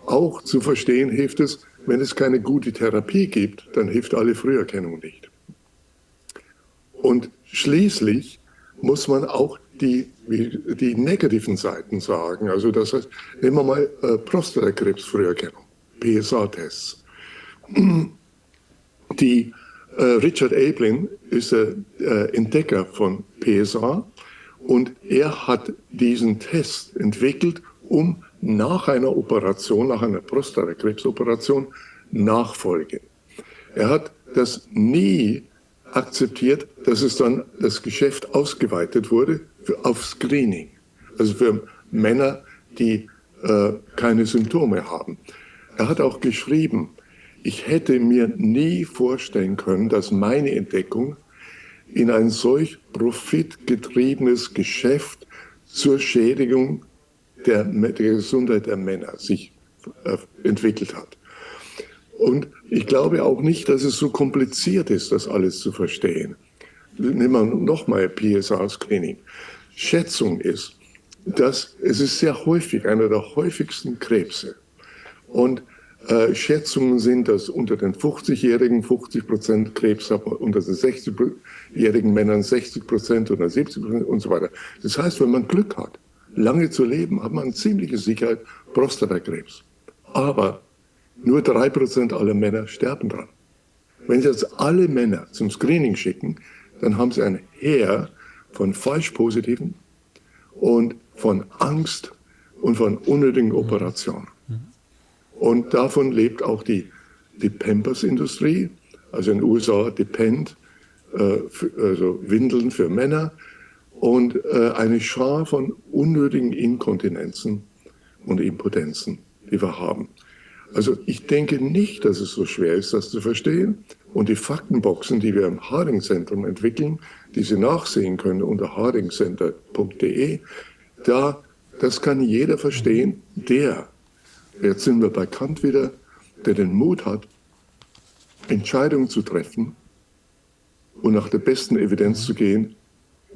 auch zu verstehen hilft es, wenn es keine gute Therapie gibt, dann hilft alle Früherkennung nicht. Und schließlich muss man auch die negativen Seiten sagen. Also das heißt, nehmen wir mal Prostatakrebsfrüherkennung, PSA-Tests. Richard Ablin ist der Entdecker von PSA und er hat diesen Test entwickelt, um nach einer Operation, nach einer Prostatakrebsoperation Nachfolge. Er hat das nie akzeptiert, dass es dann das Geschäft ausgeweitet wurde auf Screening. Also für Männer, die keine Symptome haben. Er hat auch geschrieben, ich hätte mir nie vorstellen können, dass meine Entdeckung in ein solch profitgetriebenes Geschäft zur Schädigung der Gesundheit der Männer sich entwickelt hat. Und ich glaube auch nicht, dass es so kompliziert ist, das alles zu verstehen. Nehmen wir nochmal PSA-Screening. Schätzung ist, dass es ist sehr häufig, einer der häufigsten Krebse. Und Schätzungen sind, dass unter den 50-Jährigen 50% Krebs haben, unter den 60-jährigen Männern 60% oder 70% und so weiter. Das heißt, wenn man Glück hat, lange zu leben, hat man ziemliche Sicherheit Prostatakrebs. Aber nur 3% aller Männer sterben dran. Wenn Sie jetzt alle Männer zum Screening schicken, dann haben Sie ein Heer von Falschpositiven und von Angst und von unnötigen Operationen. Und davon lebt auch die Pampers-Industrie, also in den USA Depend, also Windeln für Männer und eine Schar von unnötigen Inkontinenzen und Impotenzen, die wir haben. Also ich denke nicht, dass es so schwer ist, das zu verstehen. Und die Faktenboxen, die wir im Harding-Zentrum entwickeln, die Sie nachsehen können unter hardingcenter.de, das kann jeder verstehen, jetzt sind wir bei Kant wieder, der den Mut hat, Entscheidungen zu treffen und nach der besten Evidenz zu gehen,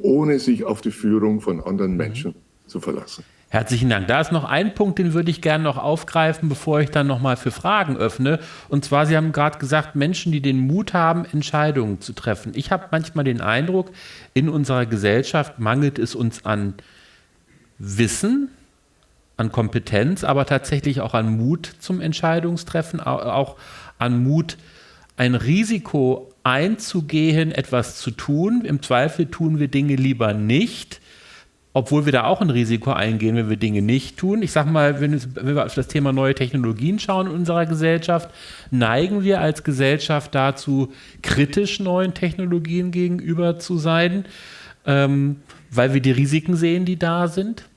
ohne sich auf die Führung von anderen Menschen zu verlassen. Herzlichen Dank. Da ist noch ein Punkt, den würde ich gerne noch aufgreifen, bevor ich dann nochmal für Fragen öffne. Und zwar, Sie haben gerade gesagt, Menschen, die den Mut haben, Entscheidungen zu treffen. Ich habe manchmal den Eindruck, in unserer Gesellschaft mangelt es uns an Wissen, an Kompetenz, aber tatsächlich auch an Mut zum Entscheidungstreffen, auch an Mut, ein Risiko einzugehen, etwas zu tun. Im Zweifel tun wir Dinge lieber nicht, obwohl wir da auch ein Risiko eingehen, wenn wir Dinge nicht tun. Ich sage mal, wenn wir auf das Thema neue Technologien schauen in unserer Gesellschaft, neigen wir als Gesellschaft dazu, kritisch neuen Technologien gegenüber zu sein, weil wir die Risiken sehen, die da sind.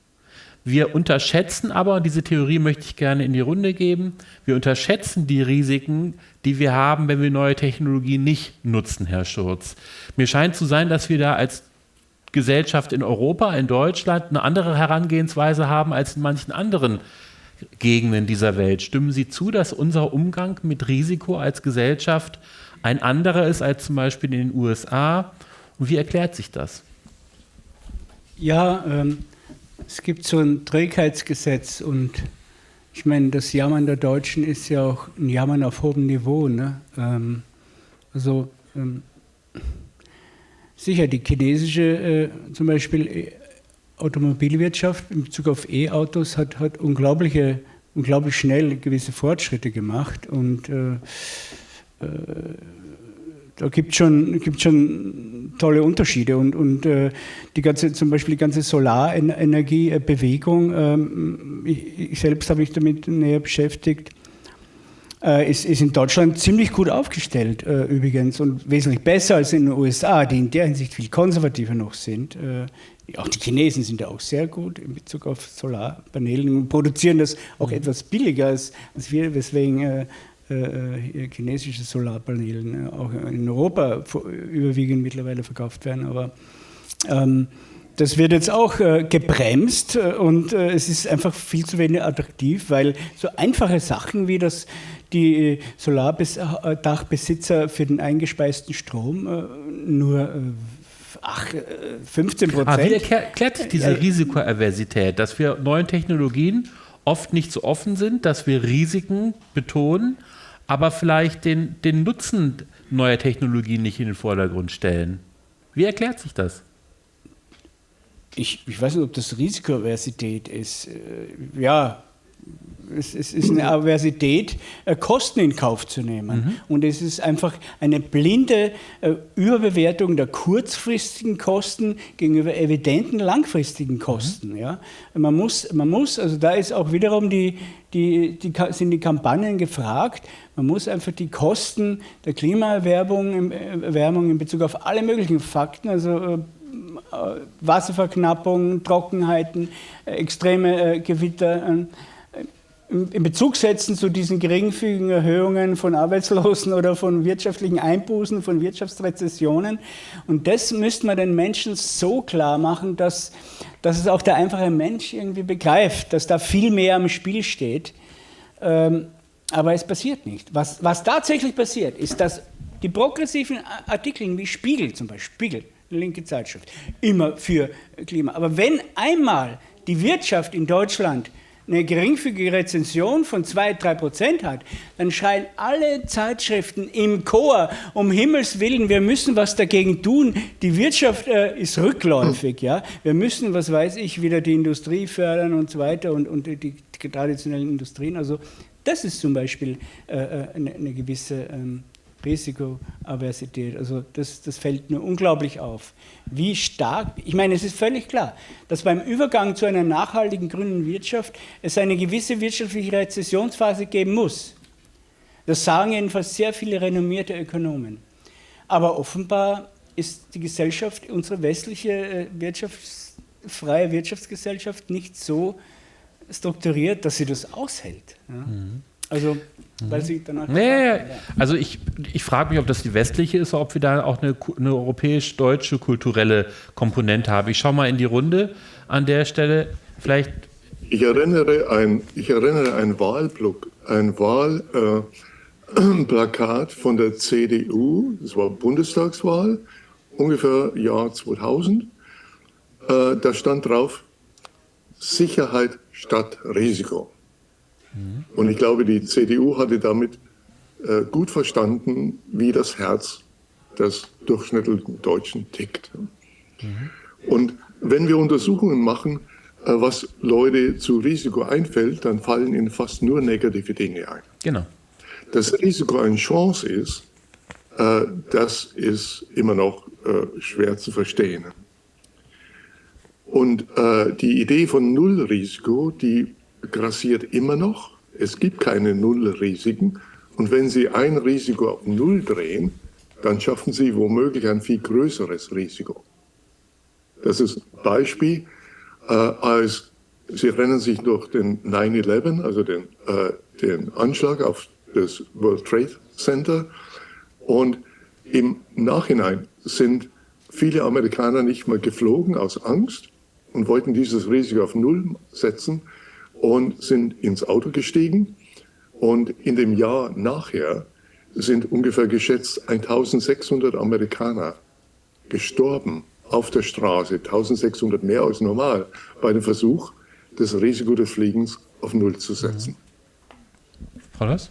Wir unterschätzen aber, und diese Theorie möchte ich gerne in die Runde geben, wir unterschätzen die Risiken, die wir haben, wenn wir neue Technologien nicht nutzen, Herr Schurz. Mir scheint zu sein, dass wir da als Gesellschaft in Europa, in Deutschland eine andere Herangehensweise haben als in manchen anderen Gegenden dieser Welt. Stimmen Sie zu, dass unser Umgang mit Risiko als Gesellschaft ein anderer ist als zum Beispiel in den USA? Und wie erklärt sich das? Ja, es gibt so ein Trägheitsgesetz und ich meine, das Jammern der Deutschen ist ja auch ein Jammern auf hohem Niveau. Ne? Sicher, die chinesische zum Beispiel Automobilwirtschaft in Bezug auf E-Autos hat unglaublich schnell gewisse Fortschritte gemacht und da gibt schon tolle Unterschiede und zum Beispiel die ganze Solarenergiebewegung, ich selbst habe mich damit näher beschäftigt, ist in Deutschland ziemlich gut aufgestellt übrigens und wesentlich besser als in den USA, die in der Hinsicht viel konservativer noch sind. Auch die Chinesen sind ja auch sehr gut in Bezug auf Solarpanelen und produzieren das auch etwas billiger als wir, weswegen chinesische Solarpaneele auch in Europa überwiegend mittlerweile verkauft werden. Aber das wird jetzt auch gebremst und es ist einfach viel zu wenig attraktiv, weil so einfache Sachen wie das die Solardachbesitzer für den eingespeisten Strom nur 15%. Aber wie erklärt sich diese Risikoaversität, dass wir neuen Technologien oft nicht so offen sind, dass wir Risiken betonen, aber vielleicht den Nutzen neuer Technologien nicht in den Vordergrund stellen? Wie erklärt sich das? Ich weiß nicht, ob das Risikoaversität ist. Ja, es ist eine Aversität, Kosten in Kauf zu nehmen. Und es ist einfach eine blinde Überbewertung der kurzfristigen Kosten gegenüber evidenten langfristigen Kosten. Ja? Man muss, also da ist auch wiederum sind die Kampagnen gefragt, man muss einfach die Kosten der Klimaerwärmung in Bezug auf alle möglichen Fakten, also Wasserverknappung, Trockenheiten, extreme Gewitter, in Bezug setzen zu diesen geringfügigen Erhöhungen von Arbeitslosen oder von wirtschaftlichen Einbußen, von Wirtschaftsrezessionen. Und das müsste man den Menschen so klar machen, dass es auch der einfache Mensch irgendwie begreift, dass da viel mehr am Spiel steht. Aber es passiert nicht. Was tatsächlich passiert, ist, dass die progressiven Artikel wie Spiegel zum Beispiel, Spiegel, eine linke Zeitschrift, immer für Klima. Aber wenn einmal die Wirtschaft in Deutschland eine geringfügige Rezension von 2-3% hat, dann schreien alle Zeitschriften im Chor, um Himmels Willen, wir müssen was dagegen tun, die Wirtschaft ist rückläufig, ja? Wir müssen, was weiß ich, wieder die Industrie fördern und so weiter und die traditionellen Industrien. Also das ist zum Beispiel eine gewisse Risikoaversität. Also das fällt mir unglaublich auf. Wie stark, ich meine, es ist völlig klar, dass beim Übergang zu einer nachhaltigen grünen Wirtschaft es eine gewisse wirtschaftliche Rezessionsphase geben muss. Das sagen jedenfalls sehr viele renommierte Ökonomen. Aber offenbar ist die Gesellschaft, unsere westliche freie Wirtschaftsgesellschaft nicht so strukturiert, dass sie das aushält. Ja? Also, weil sie danach... Also ich frage mich, ob das die westliche ist oder ob wir da auch eine europäisch-deutsche kulturelle Komponente haben. Ich schaue mal in die Runde an der Stelle. Vielleicht... Ich erinnere einen Wahlblock ein Wahlplakat von der CDU, das war Bundestagswahl, ungefähr Jahr 2000. Da stand drauf, Sicherheit statt Risiko. Und ich glaube, die CDU hatte damit gut verstanden, wie das Herz des durchschnittlichen Deutschen tickt. Und wenn wir Untersuchungen machen, was Leute zu Risiko einfällt, dann fallen ihnen fast nur negative Dinge ein. Genau. Das Risiko eine Chance ist, das ist immer noch schwer zu verstehen. Und die Idee von Nullrisiko, die grassiert immer noch. Es gibt keine Nullrisiken. Und wenn Sie ein Risiko auf Null drehen, dann schaffen Sie womöglich ein viel größeres Risiko. Das ist ein Beispiel, als Sie erinnern sich durch den 9/11, also den Anschlag auf das World Trade Center. Und im Nachhinein sind viele Amerikaner nicht mehr geflogen aus Angst und wollten dieses Risiko auf Null setzen und sind ins Auto gestiegen. Und in dem Jahr nachher sind ungefähr geschätzt 1600 Amerikaner gestorben auf der Straße, 1600 mehr als normal, bei dem Versuch, das Risiko des Fliegens auf Null zu setzen. Frau Löss?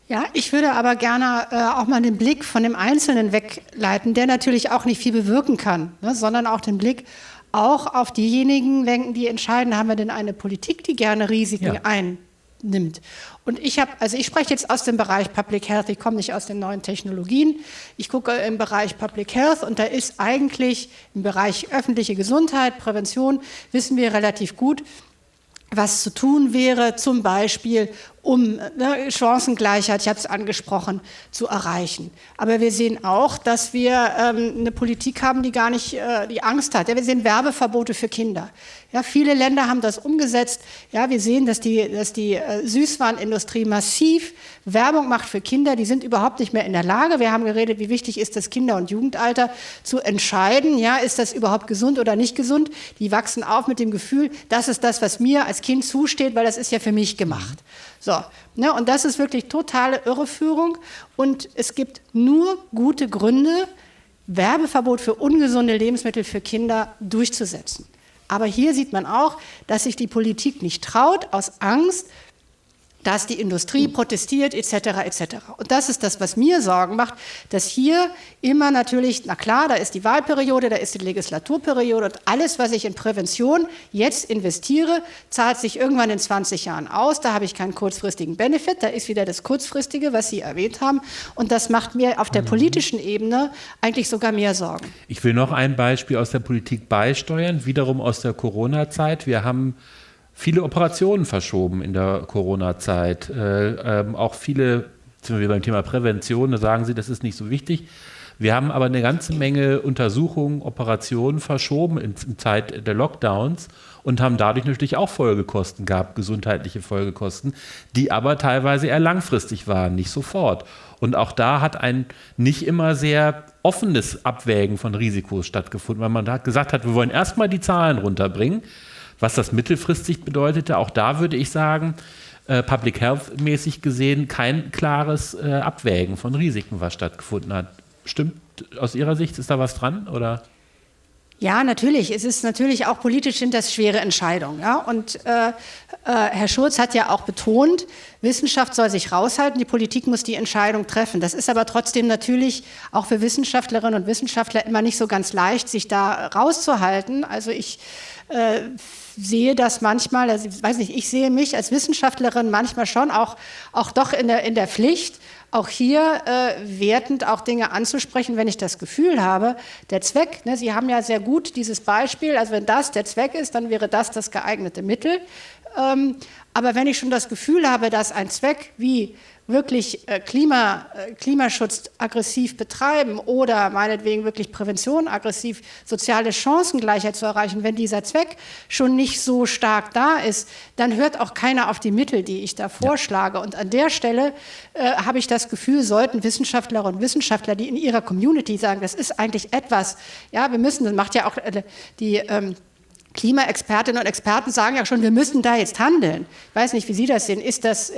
Ja, ich würde aber gerne auch mal den Blick von dem Einzelnen wegleiten, der natürlich auch nicht viel bewirken kann, ne, sondern auch den Blick auch auf diejenigen lenken, die entscheiden, haben wir denn eine Politik, die gerne Risiken einnimmt. Und ich spreche jetzt aus dem Bereich Public Health, ich komme nicht aus den neuen Technologien, ich gucke im Bereich Public Health und da ist eigentlich im Bereich öffentliche Gesundheit, Prävention, wissen wir relativ gut, was zu tun wäre, zum Beispiel um Chancengleichheit, ich habe es angesprochen, zu erreichen. Aber wir sehen auch, dass wir eine Politik haben, die gar nicht die Angst hat. Ja, wir sehen Werbeverbote für Kinder. Ja, viele Länder haben das umgesetzt. Ja, wir sehen, dass die Süßwarenindustrie massiv Werbung macht für Kinder. Die sind überhaupt nicht mehr in der Lage. Wir haben geredet, wie wichtig ist das Kinder- und Jugendalter zu entscheiden. Ja, ist das überhaupt gesund oder nicht gesund? Die wachsen auf mit dem Gefühl, das ist das, was mir als Kind zusteht, weil das ist ja für mich gemacht. So, ne, und das ist wirklich totale Irreführung. Und es gibt nur gute Gründe, Werbeverbot für ungesunde Lebensmittel für Kinder durchzusetzen. Aber hier sieht man auch, dass sich die Politik nicht traut, aus Angst, dass die Industrie protestiert, etc., etc. Und das ist das, was mir Sorgen macht, dass hier immer natürlich, na klar, da ist die Wahlperiode, da ist die Legislaturperiode und alles, was ich in Prävention jetzt investiere, zahlt sich irgendwann in 20 Jahren aus. Da habe ich keinen kurzfristigen Benefit, da ist wieder das Kurzfristige, was Sie erwähnt haben. Und das macht mir auf der politischen Ebene eigentlich sogar mehr Sorgen. Ich will noch ein Beispiel aus der Politik beisteuern, wiederum aus der Corona-Zeit. Wir haben viele Operationen verschoben in der Corona-Zeit. Auch viele, zum Beispiel beim Thema Prävention, da sagen Sie, das ist nicht so wichtig. Wir haben aber eine ganze Menge Untersuchungen, Operationen verschoben in Zeit der Lockdowns und haben dadurch natürlich auch Folgekosten gehabt, gesundheitliche Folgekosten, die aber teilweise eher langfristig waren, nicht sofort. Und auch da hat ein nicht immer sehr offenes Abwägen von Risikos stattgefunden, weil man da gesagt hat, wir wollen erstmal die Zahlen runterbringen. Was das mittelfristig bedeutete, auch da würde ich sagen, Public Health mäßig gesehen, kein klares Abwägen von Risiken, was stattgefunden hat. Stimmt aus Ihrer Sicht, ist da was dran, oder? Ja, natürlich. Es ist natürlich auch politisch sind das schwere Entscheidungen. Ja? Und Herr Schulz hat ja auch betont, Wissenschaft soll sich raushalten, die Politik muss die Entscheidung treffen. Das ist aber trotzdem natürlich auch für Wissenschaftlerinnen und Wissenschaftler immer nicht so ganz leicht, sich da rauszuhalten. Also ich sehe das manchmal, also ich weiß nicht, ich sehe mich als Wissenschaftlerin manchmal schon auch doch in der Pflicht, auch hier wertend auch Dinge anzusprechen, wenn ich das Gefühl habe, der Zweck, ne, Sie haben ja sehr gut dieses Beispiel, also wenn das der Zweck ist, dann wäre das geeignete Mittel. Aber wenn ich schon das Gefühl habe, dass ein Zweck wie wirklich Klimaschutz aggressiv betreiben oder meinetwegen wirklich Prävention aggressiv, soziale Chancengleichheit zu erreichen, wenn dieser Zweck schon nicht so stark da ist, dann hört auch keiner auf die Mittel, die ich da vorschlage. Und an der Stelle habe ich das Gefühl, sollten Wissenschaftlerinnen und Wissenschaftler, die in ihrer Community sagen, das ist eigentlich etwas, ja, wir müssen, das macht ja auch die Klimaexpertinnen und Experten sagen ja schon, wir müssen da jetzt handeln. Ich weiß nicht, wie Sie das sehen. Ist das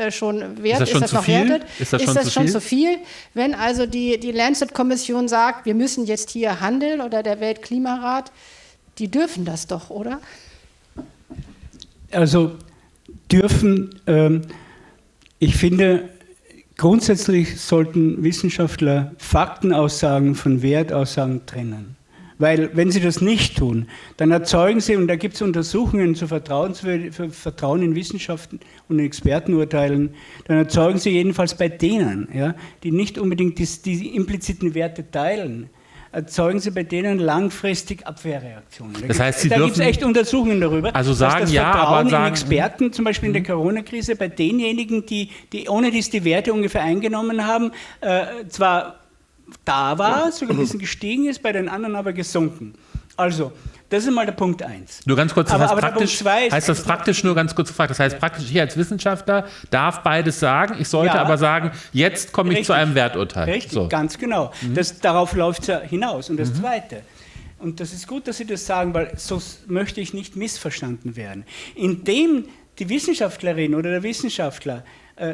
schon wert? Ist das noch wertet? Ist das schon zu viel? Wenn also die Lancet-Kommission sagt, wir müssen jetzt hier handeln oder der Weltklimarat, die dürfen das doch, oder? Also dürfen, ich finde, grundsätzlich sollten Wissenschaftler Faktenaussagen von Wertaussagen trennen. Weil wenn sie das nicht tun, dann erzeugen sie, und da gibt es Untersuchungen zu Vertrauen in Wissenschaften und in Expertenurteilen, dann erzeugen sie jedenfalls bei denen, ja, die nicht unbedingt die impliziten Werte teilen, erzeugen sie bei denen langfristig Abwehrreaktionen. Das heißt, da gibt es echt Untersuchungen darüber, also sagen, dass das ja, Vertrauen aber sagen, in Experten, zum Beispiel in der Corona-Krise, bei denjenigen, die ohne dies die Werte ungefähr eingenommen haben, zwar da war, sogar ein bisschen gestiegen ist, bei den anderen aber gesunken. Also, das ist mal der Punkt 1. Nur ganz kurz, das heißt das praktisch, nur ganz kurz gefragt, das heißt praktisch, ich als Wissenschaftler darf beides sagen, ich sollte aber sagen, jetzt komme ich zu einem Werturteil. Richtig, so. Ganz genau. Darauf läuft es ja hinaus. Und das Zweite, und das ist gut, dass Sie das sagen, weil so möchte ich nicht missverstanden werden, indem die Wissenschaftlerin oder der Wissenschaftler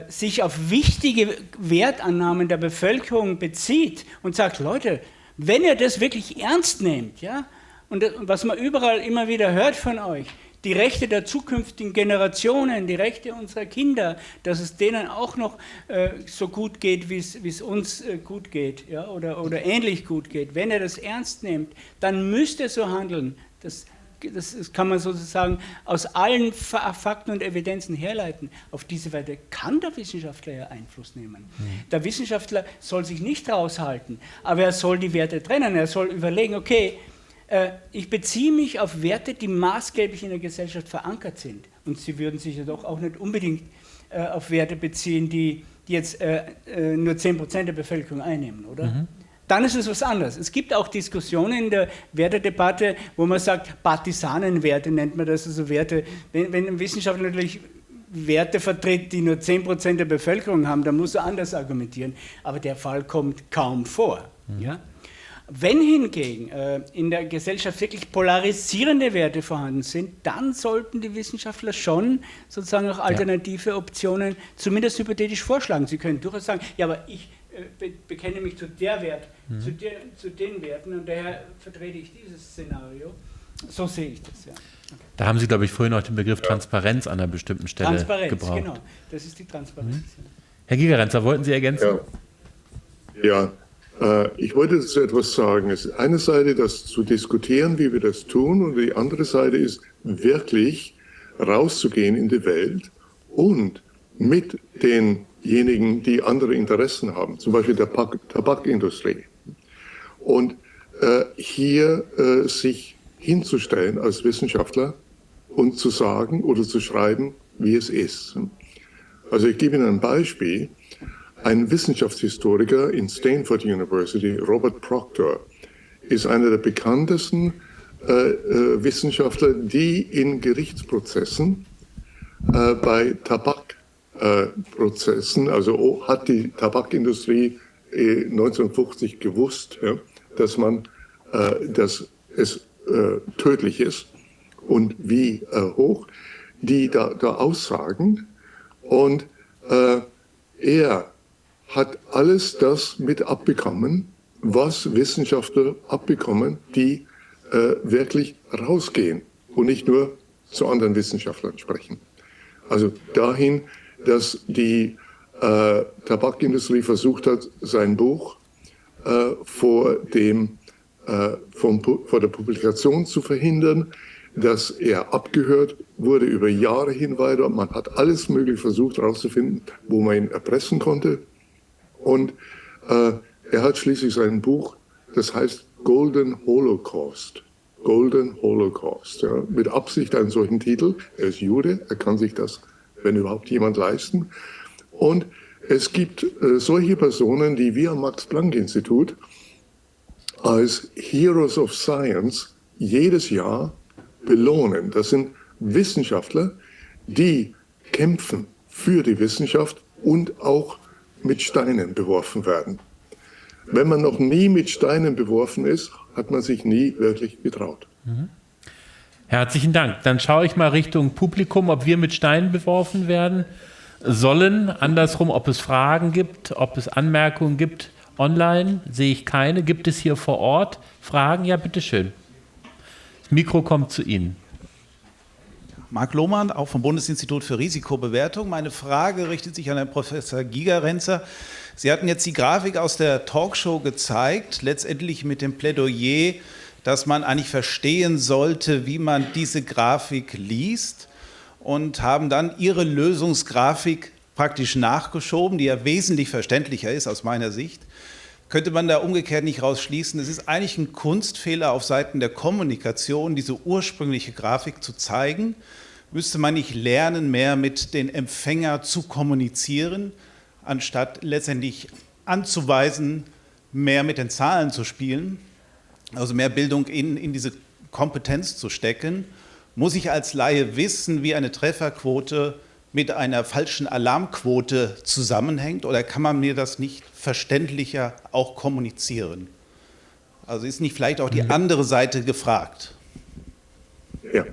sich auf wichtige Wertannahmen der Bevölkerung bezieht und sagt, Leute, wenn ihr das wirklich ernst nehmt, ja, und was man überall immer wieder hört von euch, die Rechte der zukünftigen Generationen, die Rechte unserer Kinder, dass es denen auch noch so gut geht, wie es uns gut geht, ja, oder ähnlich gut geht. Wenn ihr das ernst nehmt, dann müsst ihr so handeln. Das kann man sozusagen aus allen Fakten und Evidenzen herleiten. Auf diese Weise kann der Wissenschaftler ja Einfluss nehmen. Der Wissenschaftler soll sich nicht raushalten, aber er soll die Werte trennen. Er soll überlegen, okay, ich beziehe mich auf Werte, die maßgeblich in der Gesellschaft verankert sind. Und Sie würden sich ja doch auch nicht unbedingt auf Werte beziehen, die jetzt nur 10% der Bevölkerung einnehmen, oder? Dann ist es was anderes. Es gibt auch Diskussionen in der Wertedebatte, wo man sagt, Partisanenwerte nennt man das, also Werte. Wenn ein Wissenschaftler natürlich Werte vertritt, die nur 10% der Bevölkerung haben, dann muss er anders argumentieren. Aber der Fall kommt kaum vor. Ja? Wenn hingegen in der Gesellschaft wirklich polarisierende Werte vorhanden sind, dann sollten die Wissenschaftler schon sozusagen auch alternative Optionen zumindest hypothetisch vorschlagen. Sie können durchaus sagen, ja, aber ich bekenne mich zu der Wert, zu den Werten und daher vertrete ich dieses Szenario. So sehe ich das, ja. Okay. Da haben Sie, glaube ich, vorhin auch den Begriff Transparenz an einer bestimmten Stelle Transparenz, gebraucht. Genau, das ist die Transparenz. Herr Gigerenzer, wollten Sie ergänzen? Ja, ich wollte dazu etwas sagen. Es ist eine Seite, das zu diskutieren, wie wir das tun, und die andere Seite ist, wirklich rauszugehen in die Welt und mit denjenigen, die andere Interessen haben, zum Beispiel der Tabakindustrie. Und hier sich hinzustellen als Wissenschaftler und zu sagen oder zu schreiben, wie es ist. Also ich gebe Ihnen ein Beispiel. Ein Wissenschaftshistoriker in Stanford University, Robert Proctor, ist einer der bekanntesten Wissenschaftler, die in Gerichtsprozessen bei Tabakprozessen, also hat die Tabakindustrie 1950 gewusst, ja, dass es tödlich ist und wie hoch, die da aussagen. Und er hat alles das mit abbekommen, was Wissenschaftler abbekommen, die wirklich rausgehen und nicht nur zu anderen Wissenschaftlern sprechen. Also dahin, dass die Tabakindustrie versucht hat, sein Buch vor der Publikation zu verhindern, dass er abgehört wurde über Jahre hin weiter. Man hat alles Mögliche versucht herauszufinden, wo man ihn erpressen konnte. Und er hat schließlich sein Buch, das heißt Golden Holocaust. Golden Holocaust. Ja, mit Absicht einen solchen Titel. Er ist Jude, er kann sich das, wenn überhaupt jemand, leisten. Und es gibt solche Personen, die wir am Max-Planck-Institut als Heroes of Science jedes Jahr belohnen. Das sind Wissenschaftler, die kämpfen für die Wissenschaft und auch mit Steinen beworfen werden. Wenn man noch nie mit Steinen beworfen ist, hat man sich nie wirklich getraut. Herzlichen Dank. Dann schaue ich mal Richtung Publikum, ob wir mit Steinen beworfen werden sollen. Andersrum, ob es Fragen gibt, ob es Anmerkungen gibt. Online sehe ich keine. Gibt es hier vor Ort Fragen? Ja, bitteschön. Das Mikro kommt zu Ihnen. Marc Lohmann, auch vom Bundesinstitut für Risikobewertung. Meine Frage richtet sich an Herrn Professor Gigerenzer. Sie hatten jetzt die Grafik aus der Talkshow gezeigt, letztendlich mit dem Plädoyer, dass man eigentlich verstehen sollte, wie man diese Grafik liest, und haben dann Ihre Lösungsgrafik praktisch nachgeschoben, die ja wesentlich verständlicher ist aus meiner Sicht. Könnte man da umgekehrt nicht rausschließen, es ist eigentlich ein Kunstfehler auf Seiten der Kommunikation, diese ursprüngliche Grafik zu zeigen? Müsste man nicht lernen, mehr mit den Empfängern zu kommunizieren, anstatt letztendlich anzuweisen, mehr mit den Zahlen zu spielen? Also mehr Bildung in diese Kompetenz zu stecken? Muss ich als Laie wissen, wie eine Trefferquote mit einer falschen Alarmquote zusammenhängt, oder kann man mir das nicht verständlicher auch kommunizieren? Also ist nicht vielleicht auch die andere Seite gefragt? Ja,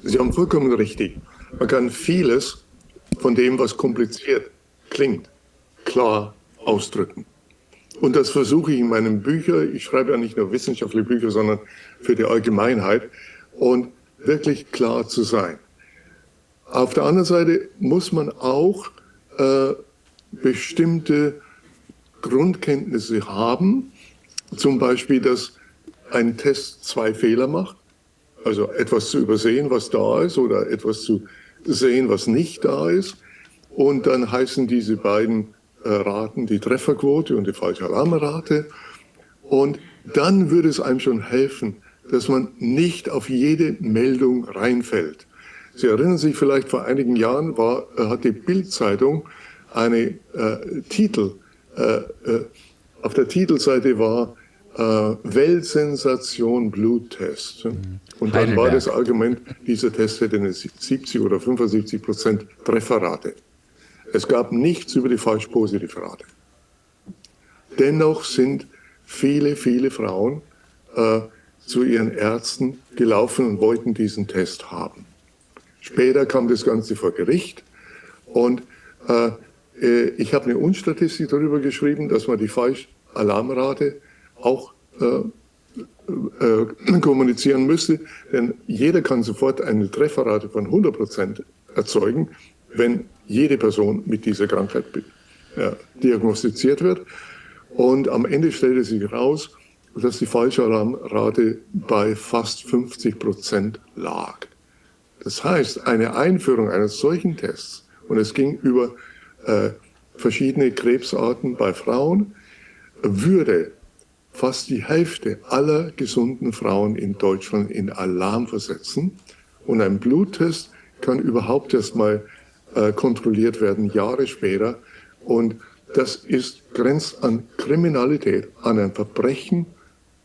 Sie haben vollkommen richtig. Man kann vieles von dem, was kompliziert klingt, klar ausdrücken. Und das versuche ich in meinen Büchern. Ich schreibe ja nicht nur wissenschaftliche Bücher, sondern für die Allgemeinheit. Und wirklich klar zu sein. Auf der anderen Seite muss man auch bestimmte Grundkenntnisse haben. Zum Beispiel, dass ein Test 2 Fehler macht. Also etwas zu übersehen, was da ist, oder etwas zu sehen, was nicht da ist. Und dann heißen diese beiden Raten die Trefferquote und die falsche Alarmrate. Und dann würde es einem schon helfen, dass man nicht auf jede Meldung reinfällt. Sie erinnern sich vielleicht, vor einigen Jahren hat die Bild-Zeitung eine Titel, auf der Titelseite war Weltsensation Bluttest. Und dann war das Argument, dieser Test hätte eine 70 oder 75% Trefferrate. Es gab nichts über die falsch-positive-Rate. Dennoch sind viele, viele Frauen zu ihren Ärzten gelaufen und wollten diesen Test haben. Später kam das Ganze vor Gericht und ich habe eine Unstatistik darüber geschrieben, dass man die Falsch-Alarmrate auch kommunizieren müsste, denn jeder kann sofort eine Trefferrate von 100% erzeugen, wenn jede Person mit dieser Krankheit diagnostiziert wird. Und am Ende stellte sich heraus, dass die Falschalarmrate bei fast 50% lag. Das heißt, eine Einführung eines solchen Tests, und es ging über verschiedene Krebsarten bei Frauen, würde fast die Hälfte aller gesunden Frauen in Deutschland in Alarm versetzen. Und ein Bluttest kann überhaupt erst mal kontrolliert werden, Jahre später. Und das grenzt an Kriminalität, an ein Verbrechen,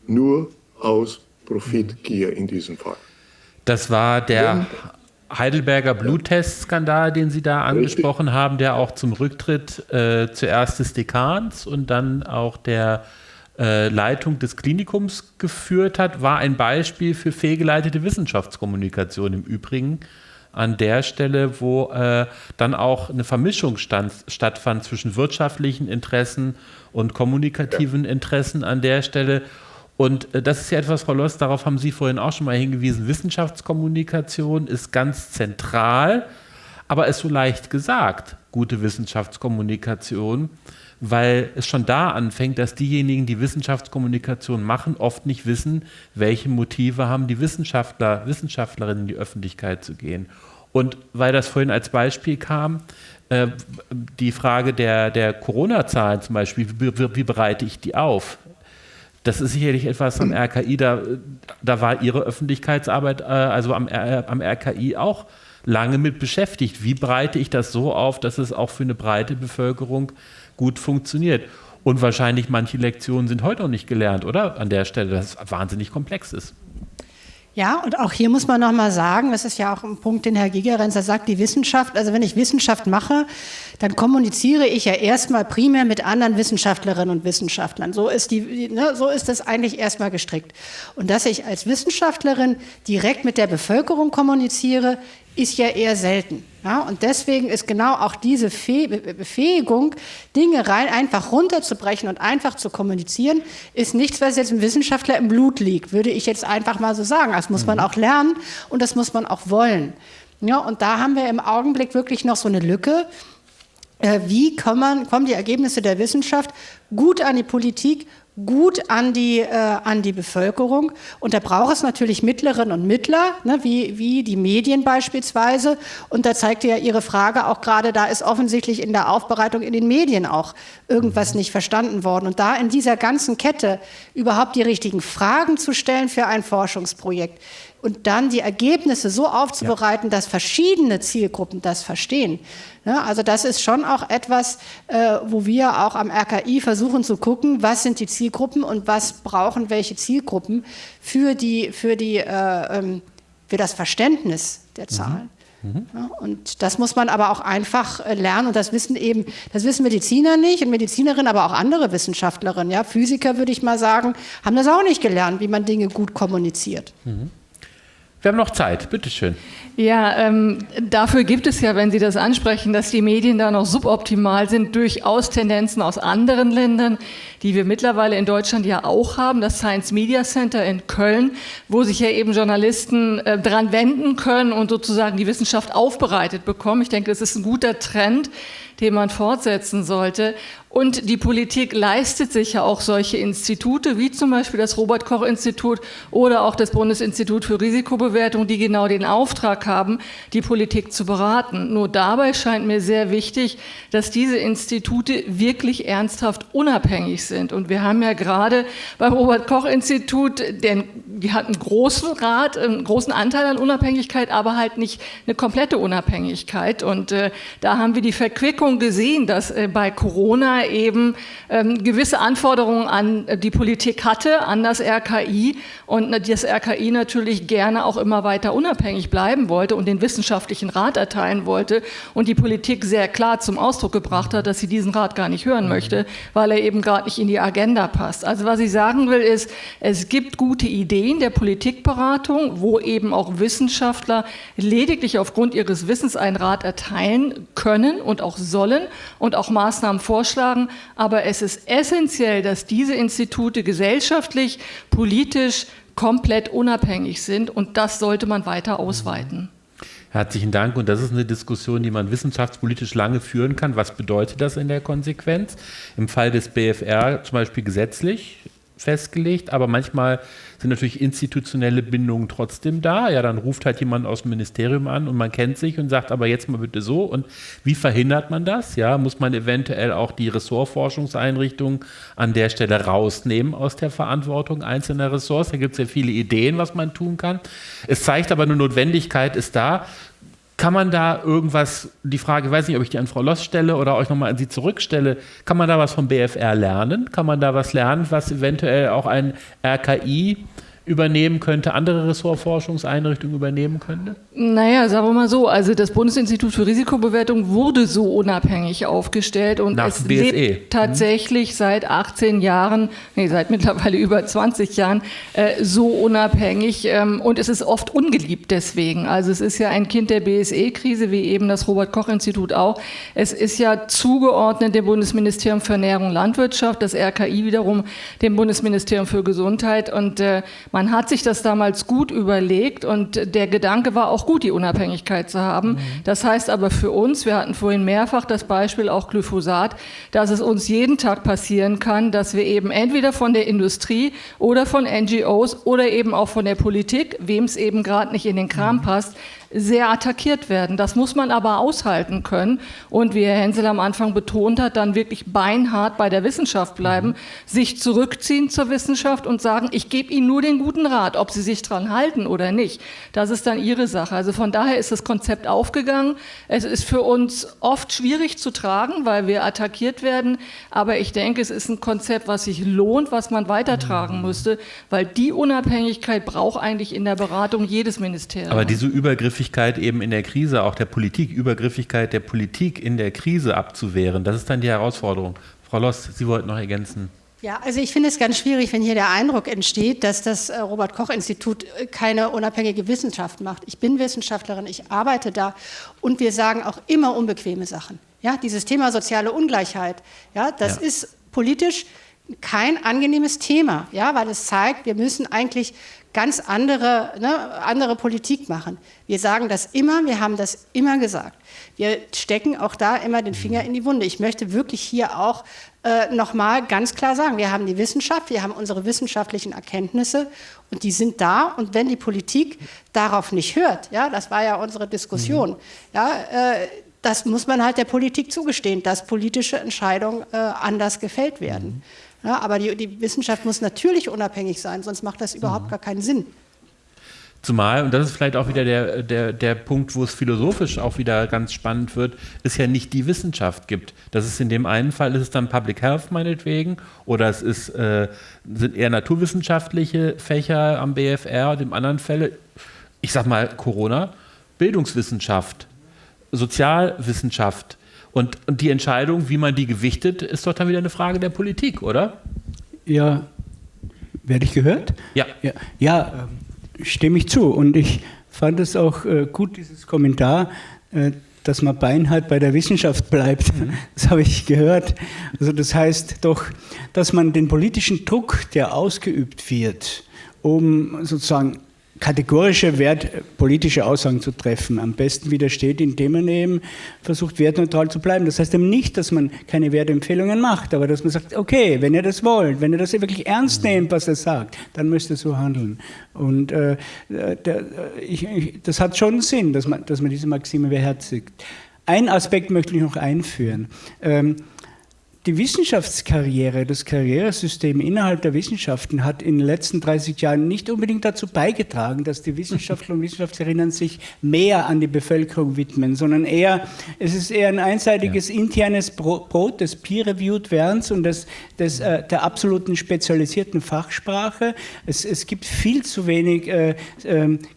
nur aus Profitgier in diesem Fall. Das war der Heidelberger Bluttest-Skandal, den Sie da angesprochen haben, der auch zum Rücktritt zuerst des Dekans und dann auch der Leitung des Klinikums geführt hat, war ein Beispiel für fehlgeleitete Wissenschaftskommunikation im Übrigen. An der Stelle, wo dann auch eine Vermischung stattfand zwischen wirtschaftlichen Interessen und kommunikativen Interessen an der Stelle. Und das ist ja etwas, Frau Loss, darauf haben Sie vorhin auch schon mal hingewiesen, Wissenschaftskommunikation ist ganz zentral, aber ist so leicht gesagt, gute Wissenschaftskommunikation, weil es schon da anfängt, dass diejenigen, die Wissenschaftskommunikation machen, oft nicht wissen, welche Motive haben die Wissenschaftlerinnen in die Öffentlichkeit zu gehen. Und weil das vorhin als Beispiel kam, die Frage der Corona-Zahlen zum Beispiel, wie bereite ich die auf? Das ist sicherlich etwas am RKI, da war Ihre Öffentlichkeitsarbeit, also am RKI auch lange mit beschäftigt. Wie bereite ich das so auf, dass es auch für eine breite Bevölkerung gut funktioniert? Und wahrscheinlich manche Lektionen sind heute noch nicht gelernt, oder? An der Stelle, dass es wahnsinnig komplex ist. Ja, und auch hier muss man nochmal sagen, das ist ja auch ein Punkt, den Herr Gigerenzer sagt, die Wissenschaft, also wenn ich Wissenschaft mache, dann kommuniziere ich ja erstmal primär mit anderen Wissenschaftlerinnen und Wissenschaftlern. So ist so ist das eigentlich erstmal gestrickt. Und dass ich als Wissenschaftlerin direkt mit der Bevölkerung kommuniziere, ist ja eher selten. Ja, und deswegen ist genau auch diese Befähigung, Dinge einfach runterzubrechen und einfach zu kommunizieren, ist nichts, was jetzt einem Wissenschaftler im Blut liegt, würde ich jetzt einfach mal so sagen. Das muss man auch lernen und das muss man auch wollen. Ja, und da haben wir im Augenblick wirklich noch so eine Lücke. Wie kommen die Ergebnisse der Wissenschaft gut an die Politik, gut an die Bevölkerung? Und da braucht es natürlich Mittlerinnen und Mittler, ne, wie die Medien beispielsweise. Und da zeigte ja Ihre Frage auch gerade, da ist offensichtlich in der Aufbereitung in den Medien auch irgendwas nicht verstanden worden. Und da in dieser ganzen Kette überhaupt die richtigen Fragen zu stellen für ein Forschungsprojekt und dann die Ergebnisse so aufzubereiten, dass verschiedene Zielgruppen das verstehen. Ja, also das ist schon auch etwas, wo wir auch am RKI versuchen zu gucken, was sind die Zielgruppen und was brauchen welche Zielgruppen für das Verständnis der Zahlen. Ja, und das muss man aber auch einfach lernen und das wissen Mediziner nicht und Medizinerinnen, aber auch andere Wissenschaftlerinnen. Ja, Physiker, würde ich mal sagen, haben das auch nicht gelernt, wie man Dinge gut kommuniziert. Wir haben noch Zeit, bitteschön. Ja, dafür gibt es ja, wenn Sie das ansprechen, dass die Medien da noch suboptimal sind, durchaus Tendenzen aus anderen Ländern, die wir mittlerweile in Deutschland ja auch haben. Das Science Media Center in Köln, wo sich ja eben Journalisten dran wenden können und sozusagen die Wissenschaft aufbereitet bekommen. Ich denke, das ist ein guter Trend, den man fortsetzen sollte. Und die Politik leistet sich ja auch solche Institute, wie zum Beispiel das Robert-Koch-Institut oder auch das Bundesinstitut für Risikobewertung, die genau den Auftrag haben, die Politik zu beraten. Nur dabei scheint mir sehr wichtig, dass diese Institute wirklich ernsthaft unabhängig sind. Und wir haben ja gerade beim Robert-Koch-Institut, die hat einen großen Rat, einen großen Anteil an Unabhängigkeit, aber halt nicht eine komplette Unabhängigkeit. Und da haben wir die Verquickung gesehen, dass bei Corona eben gewisse Anforderungen an die Politik hatte, an das RKI und das RKI natürlich gerne auch immer weiter unabhängig bleiben wollte und den wissenschaftlichen Rat erteilen wollte und die Politik sehr klar zum Ausdruck gebracht hat, dass sie diesen Rat gar nicht hören möchte, weil er eben gerade nicht in die Agenda passt. Also was ich sagen will ist, es gibt gute Ideen der Politikberatung, wo eben auch Wissenschaftler lediglich aufgrund ihres Wissens einen Rat erteilen können und auch sollen und auch Maßnahmen vorschlagen. Aber es ist essentiell, dass diese Institute gesellschaftlich, politisch komplett unabhängig sind und das sollte man weiter ausweiten. Herzlichen Dank und das ist eine Diskussion, die man wissenschaftspolitisch lange führen kann. Was bedeutet das in der Konsequenz? Im Fall des BfR zum Beispiel gesetzlich festgelegt, aber manchmal sind natürlich institutionelle Bindungen trotzdem da. Ja, dann ruft halt jemand aus dem Ministerium an und man kennt sich und sagt, aber jetzt mal bitte so. Und wie verhindert man das? Ja, muss man eventuell auch die Ressortforschungseinrichtungen an der Stelle rausnehmen aus der Verantwortung einzelner Ressorts? Da gibt es ja viele Ideen, was man tun kann. Es zeigt aber, eine Notwendigkeit ist da. Kann man da irgendwas, die Frage, ich weiß nicht, ob ich die an Frau Loss stelle oder euch nochmal an Sie zurückstelle, kann man da was vom BfR lernen? Kann man da was lernen, was eventuell auch ein RKI übernehmen könnte, andere Ressortforschungseinrichtungen übernehmen könnte? Naja, sagen wir mal so, also das Bundesinstitut für Risikobewertung wurde so unabhängig aufgestellt und es lebt tatsächlich seit 18 Jahren, seit mittlerweile über 20 Jahren so unabhängig und es ist oft ungeliebt deswegen. Also es ist ja ein Kind der BSE-Krise, wie eben das Robert-Koch-Institut auch. Es ist ja zugeordnet dem Bundesministerium für Ernährung und Landwirtschaft, das RKI wiederum dem Bundesministerium für Gesundheit und man hat sich das damals gut überlegt und der Gedanke war auch gut, die Unabhängigkeit zu haben. Das heißt aber für uns, wir hatten vorhin mehrfach das Beispiel auch Glyphosat, dass es uns jeden Tag passieren kann, dass wir eben entweder von der Industrie oder von NGOs oder eben auch von der Politik, wem es eben gerade nicht in den Kram passt, sehr attackiert werden. Das muss man aber aushalten können und wie Herr Hensel am Anfang betont hat, dann wirklich beinhart bei der Wissenschaft bleiben, sich zurückziehen zur Wissenschaft und sagen, ich gebe Ihnen nur den guten Rat, ob Sie sich dran halten oder nicht. Das ist dann Ihre Sache. Also von daher ist das Konzept aufgegangen. Es ist für uns oft schwierig zu tragen, weil wir attackiert werden, aber ich denke, es ist ein Konzept, was sich lohnt, was man weitertragen müsste, weil die Unabhängigkeit braucht eigentlich in der Beratung jedes Ministerium. Aber diese Übergriffigkeit eben in der Krise, auch der Politik, Übergriffigkeit der Politik in der Krise abzuwehren, das ist dann die Herausforderung. Frau Loss, Sie wollten noch ergänzen. Ja, also ich finde es ganz schwierig, wenn hier der Eindruck entsteht, dass das Robert-Koch-Institut keine unabhängige Wissenschaft macht. Ich bin Wissenschaftlerin, ich arbeite da und wir sagen auch immer unbequeme Sachen. Ja, dieses Thema soziale Ungleichheit, ja, das ist politisch kein angenehmes Thema, ja, weil es zeigt, wir müssen eigentlich ganz andere Politik machen. Wir sagen das immer, wir haben das immer gesagt. Wir stecken auch da immer den Finger in die Wunde. Ich möchte wirklich hier auch nochmal ganz klar sagen, wir haben die Wissenschaft, wir haben unsere wissenschaftlichen Erkenntnisse und die sind da. Und wenn die Politik darauf nicht hört, ja, das war ja unsere Diskussion, ja, das muss man halt der Politik zugestehen, dass politische Entscheidungen anders gefällt werden. Ja, aber die Wissenschaft muss natürlich unabhängig sein, sonst macht das überhaupt gar keinen Sinn. Zumal, und das ist vielleicht auch wieder der Punkt, wo es philosophisch auch wieder ganz spannend wird, es ja nicht die Wissenschaft gibt. Das ist in dem einen Fall, ist es dann Public Health meinetwegen, oder es ist, sind eher naturwissenschaftliche Fächer am BFR, im anderen Fälle, ich sag mal Corona, Bildungswissenschaft, Sozialwissenschaft. Und die Entscheidung, wie man die gewichtet, ist doch dann wieder eine Frage der Politik, oder? Ja, werde ich gehört? Ja. Ja, stimme ich zu. Und ich fand es auch gut, dieses Kommentar, dass man beinhart bei der Wissenschaft bleibt. Das habe ich gehört. Also das heißt doch, dass man den politischen Druck, der ausgeübt wird, um sozusagen kategorische politische Aussagen zu treffen, am besten widersteht, indem man eben versucht, wertneutral zu bleiben. Das heißt eben nicht, dass man keine Wertempfehlungen macht, aber dass man sagt, okay, wenn ihr das wollt, wenn ihr das wirklich ernst nehmt, was er sagt, dann müsst ihr so handeln. Und das hat schon Sinn, dass man diese Maxime beherzigt. Einen Aspekt möchte ich noch einführen. Die Wissenschaftskarriere, das Karrieresystem innerhalb der Wissenschaften hat in den letzten 30 Jahren nicht unbedingt dazu beigetragen, dass die Wissenschaftler und Wissenschaftlerinnen sich mehr an die Bevölkerung widmen, sondern es ist eher ein einseitiges internes Brot des Peer-Reviewed-Werdens und der absoluten spezialisierten Fachsprache. Es gibt viel zu wenig